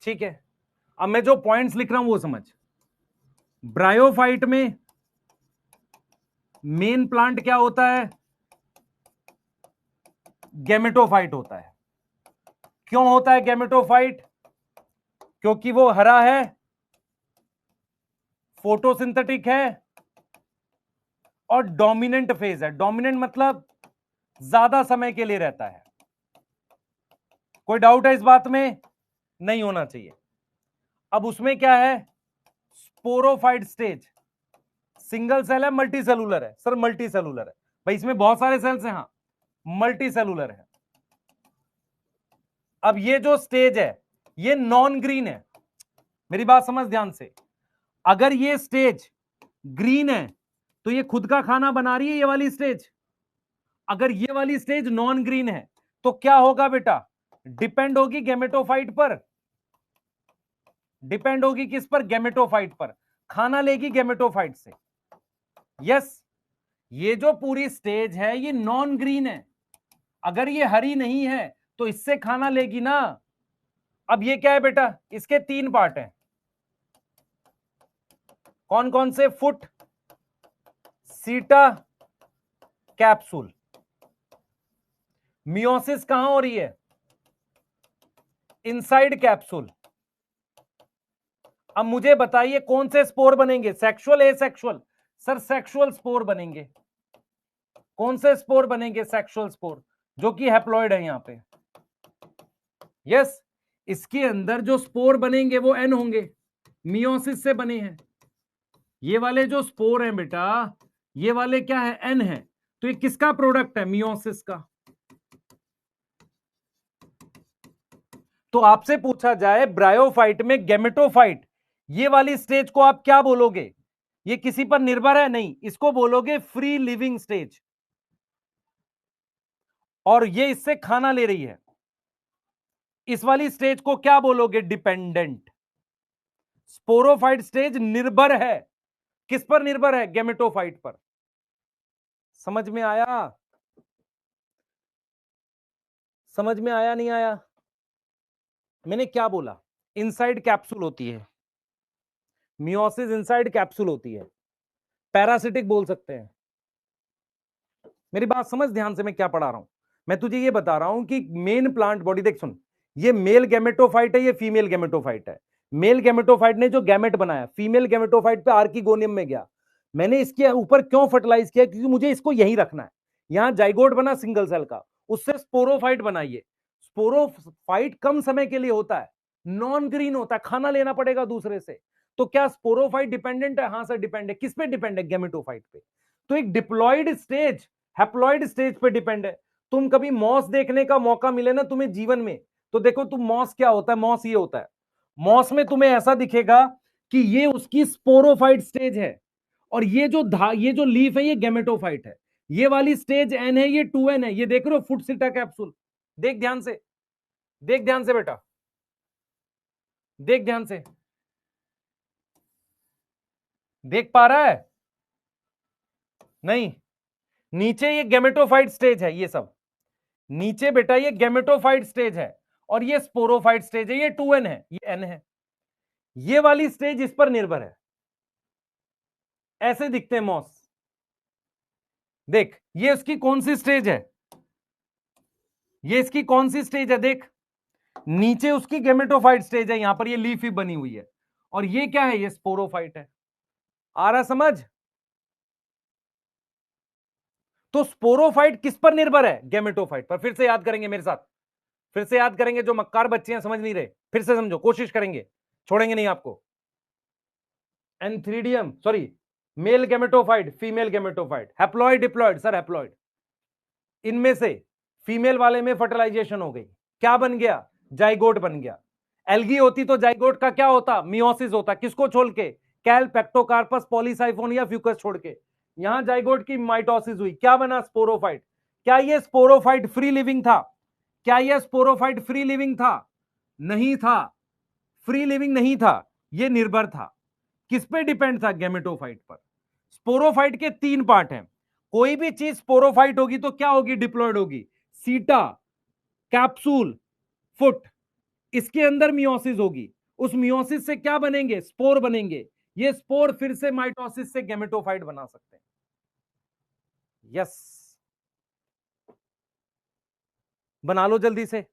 ठीक है। अब मैं जो पॉइंट्स लिख रहा हूं वो समझ। ब्रायोफाइट में मेन प्लांट क्या होता है, गैमेटोफाइट होता है। क्यों होता है गैमेटोफाइट, क्योंकि वो हरा है, फोटोसिंथेटिक है, और डोमिनेंट फेज है। डोमिनेंट मतलब ज्यादा समय के लिए रहता है। कोई डाउट है इस बात में, नहीं होना चाहिए। अब उसमें क्या है, स्पोरोफाइट स्टेज, सिंगल सेल है, मल्टी सेलुलर है, सर मल्टी सेलुलर है भाई, इसमें बहुत सारे सेल्स हैं, हाँ मल्टी सेलुलर है। अब ये जो स्टेज है ये नॉन ग्रीन है। मेरी बात समझ ध्यान से, अगर ये स्टेज ग्रीन है तो ये खुद का खाना बना रही है, ये वाली स्टेज। अगर ये वाली स्टेज नॉन ग्रीन है तो क्या होगा बेटा, डिपेंड होगी गैमेटोफाइट पर। डिपेंड होगी किस पर, गैमेटोफाइट पर, खाना लेगी गैमेटोफाइट से। यस, ये जो पूरी स्टेज है ये नॉन ग्रीन है, अगर ये हरी नहीं है तो इससे खाना लेगी ना। अब ये क्या है बेटा, इसके तीन पार्ट हैं। कौन कौन से, फुट, सीटा, कैप्सूल। मियोसिस कहां हो रही है, इनसाइड कैप्सूल। अब मुझे बताइए कौन से स्पोर बनेंगे, sexual, asexual? Sir sexual spore बनेंगे। कौन से स्पोर बनेंगे, सेक्सुअल स्पोर, जो कि हैप्लॉइड है यहां पे। यस, इसके अंदर जो स्पोर बनेंगे वो एन होंगे, मियोसिस से बने हैं। ये वाले जो स्पोर हैं बेटा, ये वाले क्या है, एन है। तो ये किसका प्रोडक्ट है, मियोसिस का। तो आपसे पूछा जाए ब्रायोफाइट में गैमेटोफाइट, ये वाली स्टेज को आप क्या बोलोगे, ये किसी पर निर्भर है, नहीं, इसको बोलोगे फ्री लिविंग स्टेज। और ये इससे खाना ले रही है, इस वाली स्टेज को क्या बोलोगे, डिपेंडेंट। स्पोरोफाइट स्टेज निर्भर है, किस पर निर्भर है, गैमेटोफाइट पर। समझ में आया, समझ में आया नहीं आया, मैंने क्या बोला, इनसाइड कैप्सूल होती है, मियोसिस इनसाइड कैप्सूल होती है, पैरासिटिक बोल सकते हैं। मेरी बात समझ ध्यान से, मैं क्या पढ़ा रहा हूं, मैं तुझे ये बता रहा हूं कि मेन प्लांट बॉडी, देख सुन, ये मेल गैमेटोफाइट है, ये फीमेल गैमेटोफाइट है। मेल गैमेटोफाइट ने जो गैमेट बनाया, फीमेल गैमेटोफाइट पे आर्किगोनियम में गया। मैंने इसके ऊपर क्यों फर्टिलाइज किया, क्योंकि मुझे इसको यही रखना है। यहां जाइगोट बना सिंगल सेल का, उससे स्पोरोफाइट बनाइए। स्पोरोफाइट कम समय के लिए होता है, नॉन ग्रीन होता है, खाना लेना पड़ेगा दूसरे से। तो क्या स्पोरोफाइट डिपेंडेंट है, हाँ सर डिपेंड है। किस पे डिपेंड है, गैमेटोफाइट पे। तो एक डिप्लॉयड स्टेज हैप्लॉयड स्टेज पे डिपेंड है। तुम कभी मॉस देखने का मौका मिले ना तुम्हें जीवन में, तो देखो तुम मॉस क्या होता है, मॉस ये होता है, मॉस में तुम्हें ऐसा दिखेगा कि ये उसकी स्पोरोफाइट स्टेज है, और ये जो लीफ है ये गैमेटोफाइट है। ये वाली स्टेज एन है, ये 2n है। ये देख रहे हो, फुट सिटा कैप्सूल, देख ध्यान से, देख ध्यान से बेटा, देख ध्यान से, देख पा रहा है, नहीं, नीचे ये गैमेटोफाइट स्टेज है, ये सब नीचे बेटा ये गैमेटोफाइट स्टेज है, और ये स्पोरोफाइट स्टेज है, ये 2n है, ये n है। ये वाली स्टेज इस पर निर्भर है, ऐसे दिखते हैं मॉस। देख ये उसकी कौन सी स्टेज है, ये इसकी कौन सी स्टेज है, देख नीचे उसकी गैमेटोफाइट स्टेज है, यहां पर ये लीफ ही बनी हुई है, और ये क्या है, ये स्पोरोफाइट है। आ रहा समझ। तो स्पोरोफाइट किस पर निर्भर है, गैमेटोफाइट पर। फिर से याद करेंगे मेरे साथ, फिर से याद करेंगे, जो मक्कार बच्चे हैं समझ नहीं रहे, फिर से समझो, कोशिश करेंगे, छोड़ेंगे नहीं आपको। Antheridium, sorry, male gametophyte, female gametophyte, haploid, diploid, sir haploid. इनमें से फीमेल वाले में फर्टिलाइजेशन हो गई, क्या बन गया, जाइगोट बन गया। एल्गी होती तो जाइगोट का क्या होता, मियोसिस होता, किसको छोड़ के, कैल, पेक्टोकार्पस, पॉलीसाइफोन या फ्यूकस छोड़ के। यहां जाइगोट की माइटोसिस हुई, क्या बना, स्पोरोफाइट। क्या ये स्पोरोफाइट फ्री लिविंग था, क्या ये स्पोरोफाइट फ्री लिविंग था, नहीं था, फ्री लिविंग नहीं था, ये निर्भर था, किस पे डिपेंड था, गैमेटोफाइट पर। स्पोरोफाइट के तीन पार्ट हैं, कोई भी चीज स्पोरोफाइट होगी तो क्या होगी, डिप्लॉयड होगी, सीटा, कैप्सूल, फुट, इसके अंदर मियोसिस होगी, उस मियोसिस से क्या बनेंगे, स्पोर बनेंगे। ये स्पोर फिर से माइटोसिस से गैमेटोफाइट बना सकते हैं। यस, बना लो जल्दी से,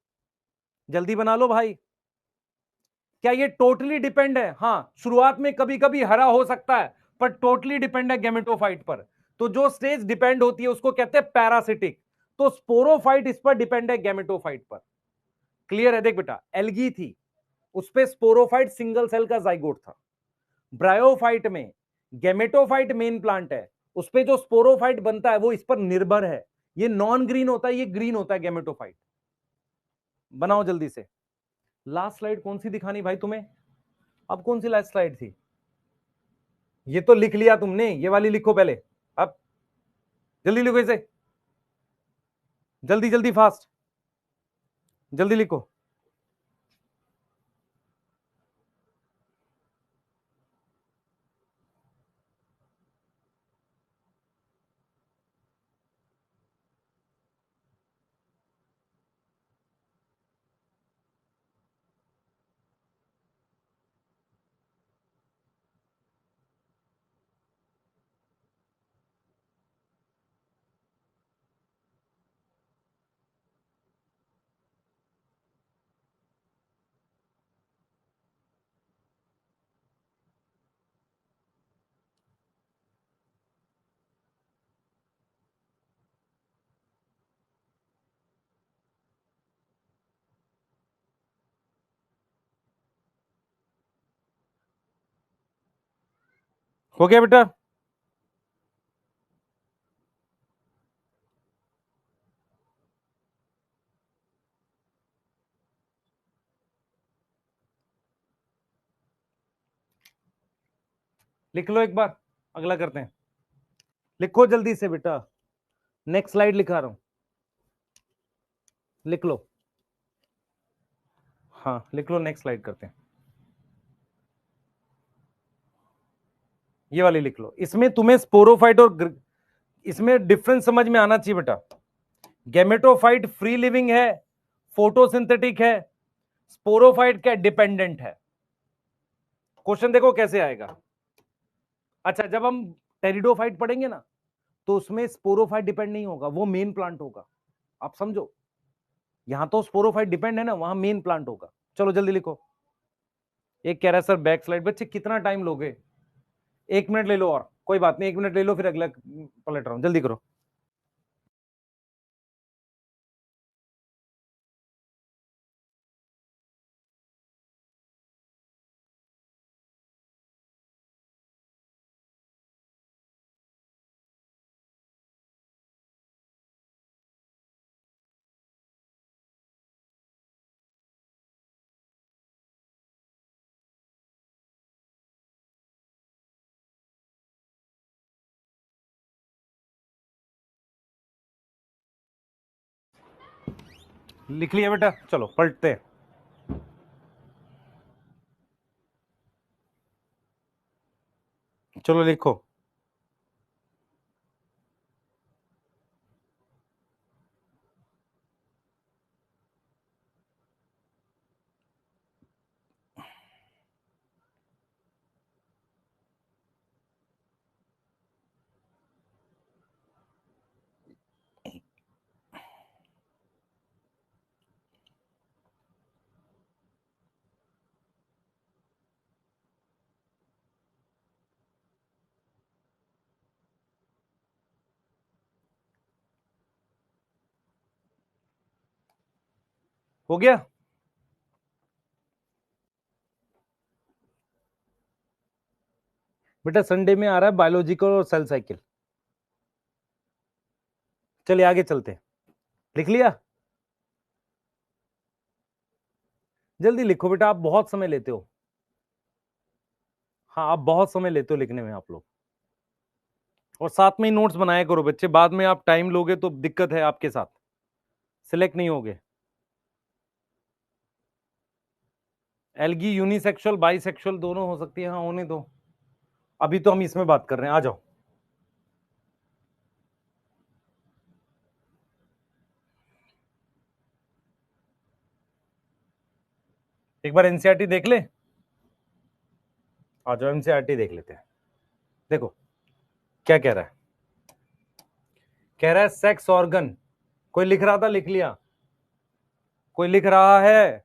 जल्दी बना लो भाई। क्या ये टोटली डिपेंड है, हाँ शुरुआत में कभी कभी हरा हो सकता है, पर टोटली डिपेंड है गैमेटोफाइट पर। तो जो स्टेज डिपेंड होती है उसको कहते हैं पैरासिटिक। तो स्पोरोफाइट इस पर डिपेंड है, गैमेटोफाइट पर। क्लियर है, देख बेटा, एल्गी थी, उस पे स्पोरोफाइट सिंगल सेल का जाइगोट था। ब्रायोफाइट में गैमेटोफाइट मेन प्लांट है, उस पे जो स्पोरोफाइट बनता है वो इस पर निर्भर है। ये नॉन ग्रीन होता है, ये ग्रीन होता है, गैमेटोफाइट। बनाओ जल्दी से, लास्ट स्लाइड कौन सी दिखानी भाई तुम्हें? अब कौन सी लास्ट स्लाइड थी? ये तो लिख लिया तुमने, ये वाली लिखो पहले। अब जल्दी लिखो इसे, जल्दी जल्दी फास्ट, जल्दी लिखो। हो गया बेटा? लिख लो एक बार, अगला करते हैं। लिखो जल्दी से बेटा, नेक्स्ट स्लाइड लिखा रहा हूं, लिख लो। हाँ लिख लो, नेक्स्ट स्लाइड करते हैं। ये वाली लिख लो। इसमें तुम्हें स्पोरोफाइट और इसमें डिफरेंस समझ में आना चाहिए बेटा। गैमेटोफाइट फ्री लिविंग है, फोटोसिंथेटिक है, स्पोरोफाइट क्या डिपेंडेंट है। क्वेश्चन देखो कैसे आएगा। अच्छा, जब हम टेरिडोफाइट पढ़ेंगे ना, तो उसमें स्पोरोफाइट डिपेंड नहीं होगा, वो मेन प्लांट होगा। आप समझो, यहां तो स्पोरोफाइट डिपेंड है ना, वहां मेन प्लांट होगा। चलो जल्दी लिखो। एक कह रहा है सर बैक स्लाइड। बच्चे कितना टाइम लोगे? 1 मिनट ले लो, और कोई बात नहीं, 1 मिनट ले लो, फिर अगला पलट रहा हूं, जल्दी करो। लिख लिया बेटा? चलो पलटते हैं। चलो लिखो। हो गया बेटा? संडे में आ रहा है बायोलॉजिकल और सेल साइकिल। चलिए आगे चलते हैं। लिख लिया? जल्दी लिखो बेटा, आप बहुत समय लेते हो। हाँ, आप बहुत समय लेते हो लिखने में आप लोग। और साथ में ही नोट्स बनाया करो बच्चे, बाद में आप टाइम लोगे तो दिक्कत है आपके साथ, सिलेक्ट नहीं होगे। एल्गी यूनिसेक्सुअल बाइसेक्सुअल दोनों हो सकती है, हाँ होने दो। अभी तो हम इसमें बात कर रहे हैं, आ जाओ। एक बार एनसीईआरटी देख ले, आ जाओ एनसीईआरटी देख लेते हैं। देखो क्या कह रहा है। कह रहा है सेक्स ऑर्गन। कोई लिख रहा था? लिख लिया? कोई लिख रहा है?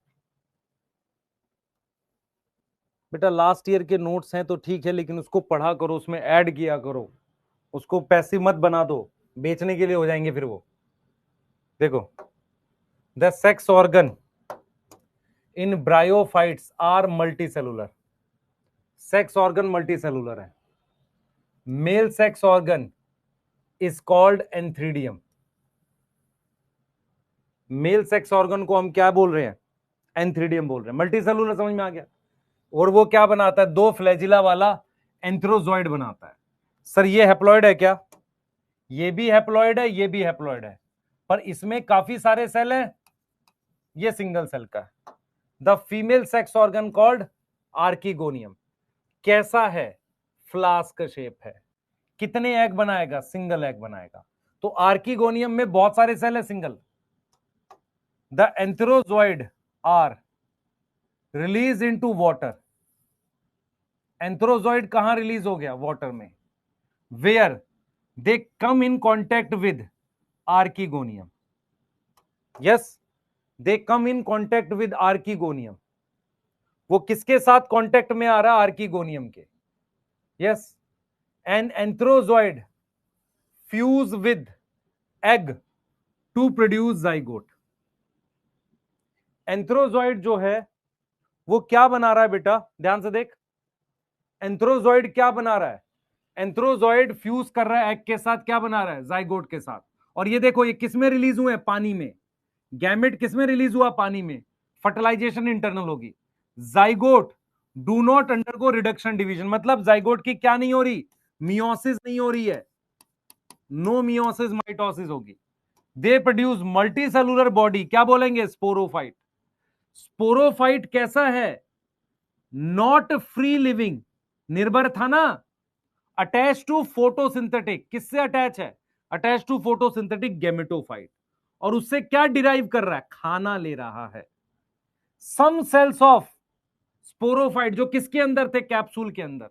बेटा लास्ट ईयर के नोट्स हैं तो ठीक है, लेकिन उसको पढ़ा करो, उसमें ऐड किया करो, उसको पैसिव मत बना दो, बेचने के लिए हो जाएंगे फिर वो। देखो, the sex organ in bryophytes are multicellular. Sex organ multicellular है। Male sex organ is called antheridium. Male sex organ को हम क्या बोल रहे हैं? N3D हम बोल रहे हैं, मल्टी सेलुलर समझ में आ गया। और वो क्या बनाता है, 2 फ्लैजिला वाला एंथ्रोजॉइड बनाता है। सर ये हैप्लॉइड है क्या? ये भी हैप्लॉइड है, ये भी हैप्लॉइड है, पर इसमें काफी सारे सेल हैं, ये सिंगल सेल का है। The female sex organ called archegonium. कैसा है? फ्लास्क शेप है। कितने एग बनाएगा? सिंगल एग बनाएगा। तो आर्किगोनियम में बहुत सारे सेल है सिंगल। The antherozoid are release into water. Antherozoid कहां रिलीज हो गया? वाटर में। Where they come in contact with archegonium. Yes, they come in contact with archegonium. वो किसके साथ कॉन्टेक्ट में आ रहा? आर्किगोनियम के। Yes, an antherozoid fuse with egg to produce zygote. Antherozoid जो है वो क्या बना रहा है बेटा? ध्यान से देख, एंथ्रोजॉइड क्या बना रहा है? एंथ्रोजॉइड फ्यूज कर रहा है एग के साथ, क्या बना रहा है? जाइगोट के साथ। और ये देखो, ये किसमें रिलीज हुए? पानी में। गैमेट किसमें रिलीज हुआ? पानी में। फर्टिलाइजेशन इंटरनल होगी। Zygote do not undergo reduction division, मतलब जाइगोट की क्या नहीं हो रही? मियोसिस नहीं हो रही है। नो मियोसिस, माइटोसिस होगी। They produce multi cellular body, क्या बोलेंगे? स्पोरोफाइट। स्पोरोफाइट कैसा है? नॉट फ्री लिविंग, निर्भर था ना, अटैच टू फोटोसिंथेटिक। किससे अटैच है? Attach to photosynthetic gametophyte. और उससे क्या डिराइव कर रहा है? खाना ले रहा है। सम सेल्स ऑफ स्पोरोफाइट जो किसके अंदर थे? कैप्सूल के अंदर,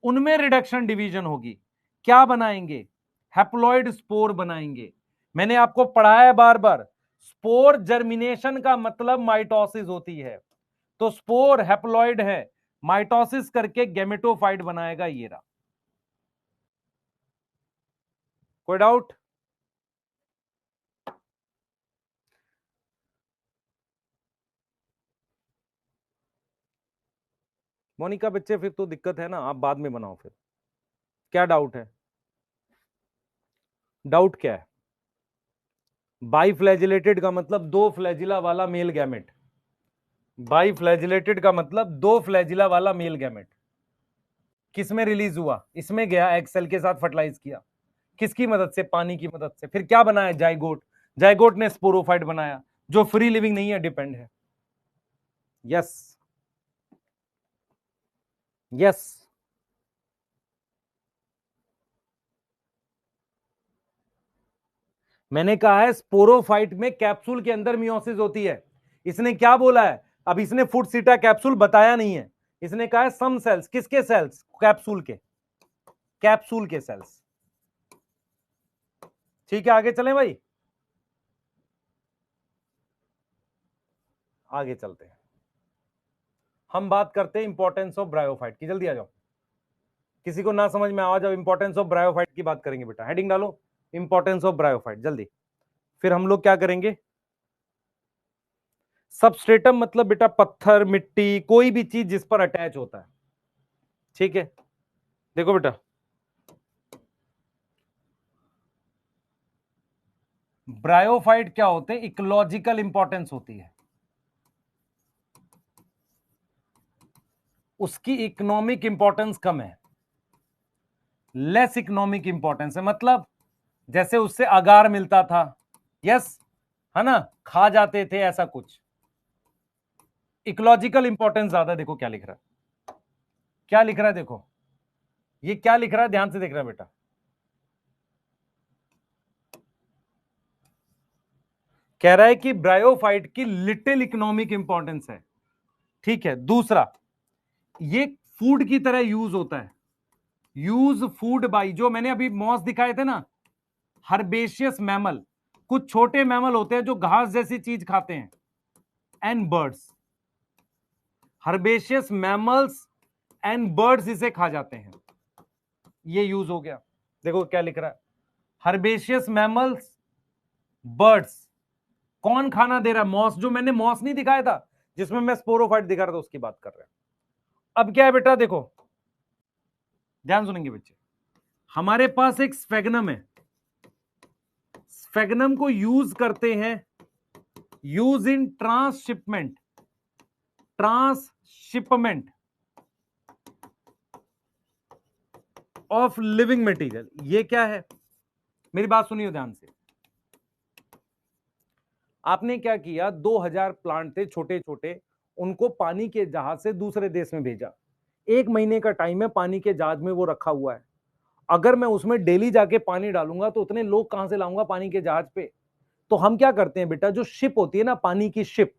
उनमें रिडक्शन डिवीजन होगी। क्या बनाएंगे? हैप्लॉइड स्पोर बनाएंगे। मैंने आपको पढ़ाया है बार बार, स्पोर जर्मिनेशन का मतलब माइटोसिस होती है। तो स्पोर हैप्लॉइड है, माइटोसिस करके गैमेटोफाइट बनाएगा। ये रहा। कोई डाउट? मोनिका बच्चे फिर तो दिक्कत है ना, आप बाद में बनाओ फिर। क्या डाउट है? डाउट क्या है? बाइफ्लैजिलेटेड का मतलब 2 फ्लैजिला वाला मेल गैमेट। बाइफ्लैजिलेटेड का मतलब 2 फ्लैजिला वाला मेल गैमेट। किसमें रिलीज हुआ? इसमें गया, एग सेल के साथ फर्टिलाइज किया। किसकी मदद से? पानी की मदद से। फिर क्या बनाया? जाइगोट। जाइगोट ने स्पोरोफाइट बनाया, जो फ्री लिविंग नहीं है, डिपेंड है। यस यस, मैंने कहा है स्पोरोफाइट में कैप्सूल के अंदर मियोसिस होती है। इसने क्या बोला है? अब इसने फुट सीटा कैप्सूल बताया नहीं है, इसने कहा है सम सेल्स। किसके सेल्स? कैप्सूल के। कैप्सूल के सेल्स। ठीक है, आगे चलें भाई, आगे चलते हैं। हम बात करते हैं इंपॉर्टेंस ऑफ ब्रायोफाइट की। जल्दी आ जाओ, किसी को ना समझ में आ जाओ, इंपॉर्टेंस ऑफ ब्रायोफाइट की बात करेंगे बेटा। हेडिंग डालो, इंपॉर्टेंस ऑफ ब्रायोफाइट जल्दी। फिर हम लोग क्या करेंगे? सबस्ट्रेटम मतलब बेटा पत्थर, मिट्टी, कोई भी चीज जिस पर अटैच होता है। ठीक है, देखो बेटा, ब्रायोफाइट क्या होते हैं? इकोलॉजिकल इंपॉर्टेंस होती है, उसकी इकोनॉमिक इंपॉर्टेंस कम है। लेस इकोनॉमिक इंपॉर्टेंस है, मतलब जैसे उससे अगार मिलता था, यस, है ना, खा जाते थे, ऐसा कुछ। इकोलॉजिकल इंपॉर्टेंस ज्यादा। देखो क्या लिख रहा है, क्या लिख रहा है, देखो ये क्या लिख रहा है, ध्यान से देख रहा है बेटा। कह रहा है कि ब्रायोफाइट की लिटिल इकोनॉमिक इंपॉर्टेंस है। ठीक है, दूसरा, ये फूड की तरह यूज होता है। यूज फूड बाई, जो मैंने अभी मॉस दिखाए थे ना, हर्बेशियस मैमल, कुछ छोटे मैमल होते हैं जो घास जैसी चीज खाते हैं, and birds. Herbaceous mammals and birds इसे खा जाते हैं। ये यूज हो गया। देखो क्या लिख रहा है, हर्बेशियस मैमल्स, बर्ड्स। कौन खाना दे रहा है? मॉस। जो मैंने मॉस नहीं दिखाया था, जिसमें मैं स्पोरोफाइट दिखा रहा था, उसकी बात कर रहे हैं। अब क्या है बेटा, देखो ध्यान सुनेंगे बच्चे, हमारे पास एक स्फेगनम है। स्फेगनम को यूज करते हैं, use in transshipment transshipment of living material. ये क्या है, मेरी बात सुनिए ध्यान से। आपने क्या किया, 2000 प्लांट थे छोटे छोटे, उनको पानी के जहाज से दूसरे देश में भेजा। 1 महीने का टाइम है, पानी के जहाज में वो रखा हुआ है। अगर मैं उसमें डेली जाके पानी डालूंगा तो उतने लोग कहां से लाऊंगा पानी के जहाज पे। तो हम क्या करते हैं बेटा, जो शिप होती है ना पानी की शिप,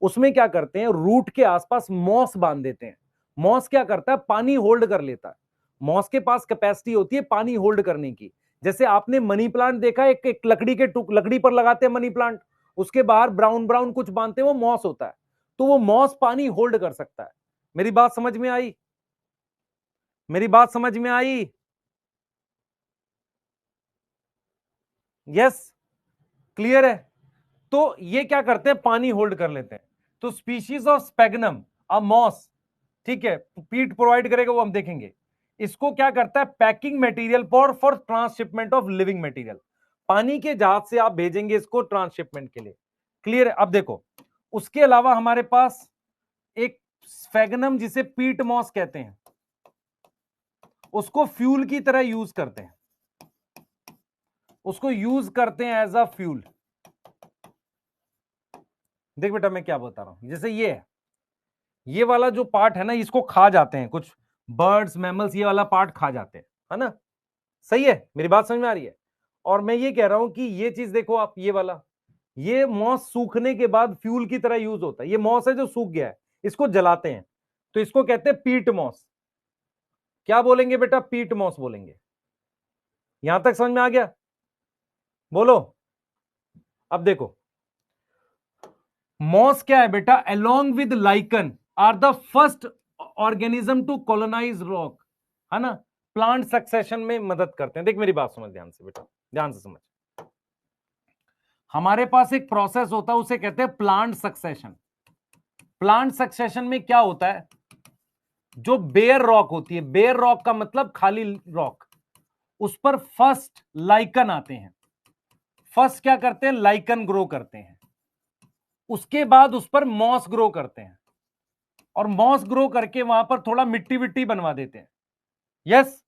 उसमें क्या करते हैं, रूट के आसपास मॉस बांध देते हैं। मॉस क्या करता है, पानी होल्ड कर लेता है। मॉस के पास कैपेसिटी होती है पानी होल्ड करने की। जैसे आपने मनी प्लांट देखा, एक लकड़ी के लकड़ी पर लगाते हैं मनी प्लांट, उसके बाहर ब्राउन ब्राउन कुछ बांधते हैं, वो मॉस होता है। तो वो मॉस पानी होल्ड कर सकता है। मेरी बात समझ में आई, मेरी बात समझ में आई? यस, क्लियर है। तो ये क्या करते हैं, पानी होल्ड कर लेते हैं। तो species of sphagnum, a moss, ठीक है, पीट प्रोवाइड करेगा, वो हम देखेंगे। इसको क्या करता है, packing material for transshipment of living material. पानी के जहाज से आप भेजेंगे इसको ट्रांसशिपमेंट के लिए। क्लियर है? अब देखो, उसके अलावा हमारे पास एक स्फेगनम जिसे पीट मॉस कहते हैं, उसको फ्यूल की तरह यूज करते हैं, उसको यूज करते हैं एज अ फ्यूल। देख बेटा मैं क्या बता रहा हूं, जैसे ये है, ये वाला जो पार्ट है ना, इसको खा जाते हैं कुछ बर्ड्स मैमल्स, ये वाला पार्ट खा जाते हैं, है ना? सही है, मेरी बात समझ में आ रही है? और मैं ये कह रहा हूं कि ये चीज देखो आप, ये वाला, ये मॉस सूखने के बाद फ्यूल की तरह यूज होता है। ये मॉस है जो सूख गया है, इसको जलाते हैं, तो इसको कहते हैं पीट मॉस। क्या बोलेंगे बेटा, पीट मॉस बोलेंगे। यहां तक समझ में आ गया? बोलो। अब देखो, मॉस क्या है बेटा, along with lichen are the first organism to colonise rock, है ना? प्लांट सक्सेशन में मदद करते हैं। देख मेरी बात समझ ध्यान से बेटा, ध्यान से समझ। हमारे पास एक प्रोसेस होता है, उसे कहते हैं प्लांट सक्सेशन। प्लांट सक्सेशन में क्या होता है, जो बेयर रॉक होती है, बेयर रॉक का मतलब खाली रॉक, उस पर फर्स्ट लाइकन आते हैं। फर्स्ट क्या करते हैं, लाइकन ग्रो करते हैं। उसके बाद उस पर मॉस ग्रो करते हैं, और मॉस ग्रो करके वहां पर थोड़ा मिट्टी विट्टी बनवा देते हैं। यस,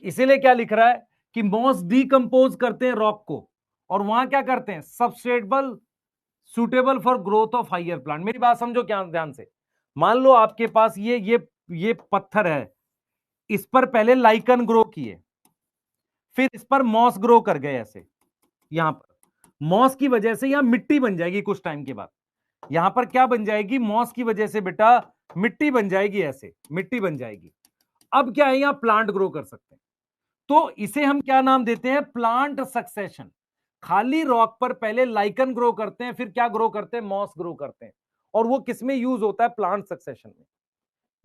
इसीलिए क्या लिख रहा है कि मॉस डीकंपोज करते हैं रॉक को, और वहां क्या करते हैं, substrate able suitable for growth of higher plant. मेरी बात समझो क्या ध्यान से। मान लो आपके पास ये पत्थर है, इस पर पहले लाइकन ग्रो किए, फिर इस पर मॉस ग्रो कर गए ऐसे। यहां पर मॉस की वजह से यहां मिट्टी बन जाएगी, कुछ टाइम के बाद यहां पर क्या बन जाएगी, मॉस की वजह से बेटा मिट्टी बन जाएगी, ऐसे मिट्टी बन जाएगी। अब क्या है, यहां प्लांट ग्रो कर सकते हैं। तो इसे हम क्या नाम देते हैं, प्लांट सक्सेशन। खाली रॉक पर पहले लाइकन ग्रो करते हैं, फिर क्या ग्रो करते हैं, मॉस ग्रो करते हैं। और वो किसमें यूज होता है, प्लांट सक्सेशन में।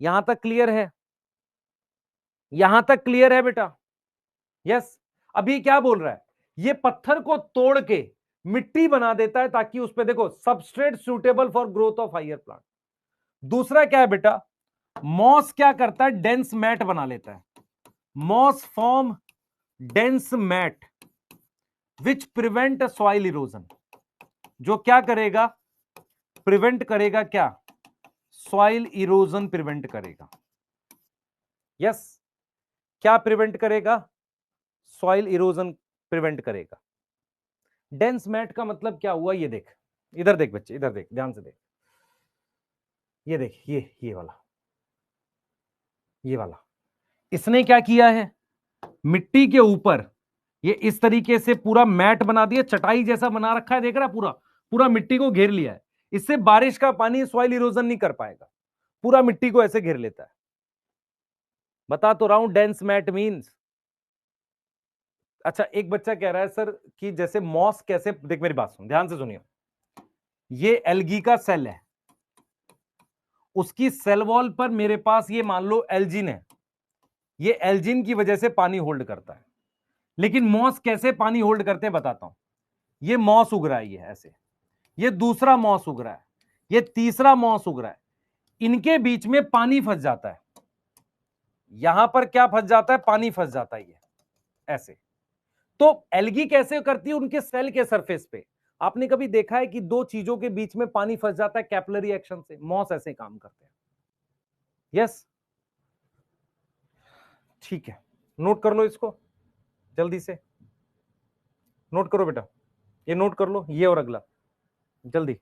यहां तक क्लियर है? यहां तक क्लियर है बेटा? यस। अभी क्या बोल रहा है, ये पत्थर को तोड़ के मिट्टी बना देता है, ताकि उस पर देखो substrate suitable for growth of higher plant. दूसरा क्या है बेटा, मॉस क्या करता है, डेंस मैट बना लेता है। Moss form dense mat which prevent soil erosion, जो क्या करेगा, प्रिवेंट करेगा, क्या, सॉइल इरोजन प्रिवेंट करेगा। यस, क्या प्रिवेंट करेगा, सॉइल इरोजन प्रिवेंट करेगा। डेंस मैट का मतलब क्या हुआ, ये देख, इधर देख बच्चे, इधर देख, ध्यान से देख, ये देख, ये वाला, ये वाला, इसने क्या किया है, मिट्टी के ऊपर ये इस तरीके से पूरा मैट बना दिया, चटाई जैसा बना रखा है, देख रहा है, पूरा पूरा मिट्टी को घेर लिया है। इससे बारिश का पानी सॉइल इरोजन नहीं कर पाएगा, पूरा मिट्टी को ऐसे घेर लेता है। बता तो रहा हूं डेंस मैट मींस। अच्छा, एक बच्चा कह रहा है सर कि जैसे मॉस कैसे, देख मेरी बात सुन, ध्यान से सुनिए। ये एल्गी का सेल है, उसकी सेल वॉल पर मेरे पास ये मान लो एल्जिन है, ये एल्जिन की वजह से पानी होल्ड करता है। लेकिन मॉस कैसे पानी होल्ड करते हैं बताता हूं। ये मॉस उग रहा है, ये ऐसे, ये दूसरा मॉस उग रहा है, ये तीसरा मॉस उग रहा है, इनके बीच में पानी फंस जाता है। यहां पर क्या फंस जाता है, पानी फंस जाता है, ये ऐसे। तो एल्गी कैसे करती है, उनके सेल के सरफेस पे आपने कभी देखा है कि दो चीजों के बीच में पानी फंस जाता है कैपिलरी एक्शन से? मॉस ऐसे काम करते हैं। यस, ठीक है, नोट कर लो इसको जल्दी से, नोट करो बेटा, ये नोट कर लो, ये और अगला जल्दी।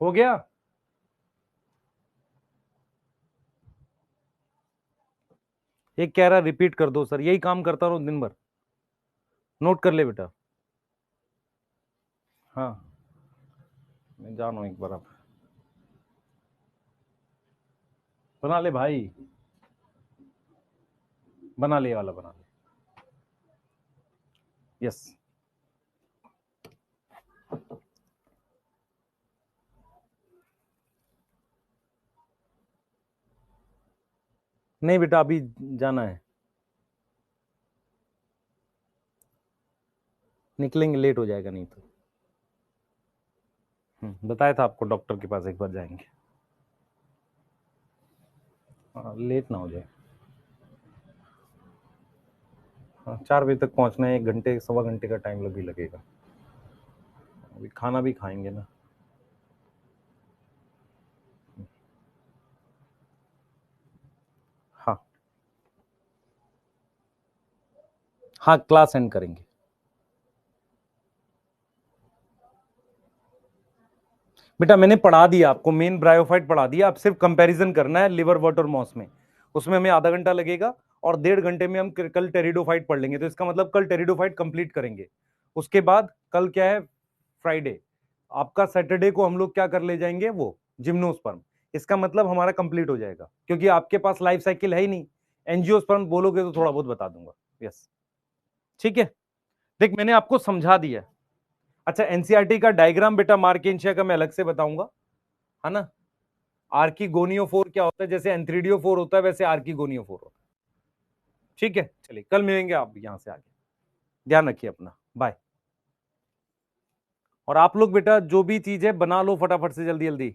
हो गया? एक कह रहा रिपीट कर दो सर, यही काम करता रहो दिन भर। नोट कर ले बेटा। हाँ, मैं जानो एक बार, आप बना ले भाई, बना ले, ये वाला बना ले। यस, नहीं बेटा अभी जाना है, निकलेंगे, लेट हो जाएगा नहीं तो। बताया था आपको, डॉक्टर के पास एक बार जाएंगे। हाँ, लेट ना हो जाए। हाँ, 4 बजे तक पहुंचना है, 1 घंटे 1.25 घंटे का टाइम भी लगेगा, अभी खाना भी खाएंगे ना। हाँ हाँ, क्लास एंड करेंगे बेटा। मैंने पढ़ा दिया आपको, मेन ब्रायोफाइट पढ़ा दिया, अब सिर्फ कंपैरिजन करना है लिवर वाटर मॉस में। उसमें हमें आधा घंटा लगेगा और 1.5 घंटे में हम कल टेरिडोफाइट पढ़ लेंगे। तो इसका मतलब कल टेरिडोफाइट कंप्लीट करेंगे। उसके बाद कल क्या है, फ्राइडे, आपका सैटरडे को हम लोग क्या कर ले जाएंगे, वो जिम्नोस्पर्म। इसका मतलब हमारा कंप्लीट हो जाएगा, क्योंकि आपके पास लाइफ साइकिल है ही नहीं। एंजियोस्पर्म बोलोगे तो थोड़ा बहुत बता दूंगा। यस, ठीक है, देख मैंने आपको समझा दिया। अच्छा, एनसीईआरटी का डायग्राम बेटा मार्केंशिया का मैं अलग से बताऊंगा, है ना। आर्किगोनियोफोर क्या होता है, जैसे एंथ्रीडियोफोर होता है वैसे आर्किगोनियोफोर होता है। ठीक है, चलिए कल मिलेंगे, आप यहां से आगे ध्यान रखिए अपना, बाय। और आप लोग बेटा जो भी चीज है बना लो फटाफट से, जल्दी जल्दी।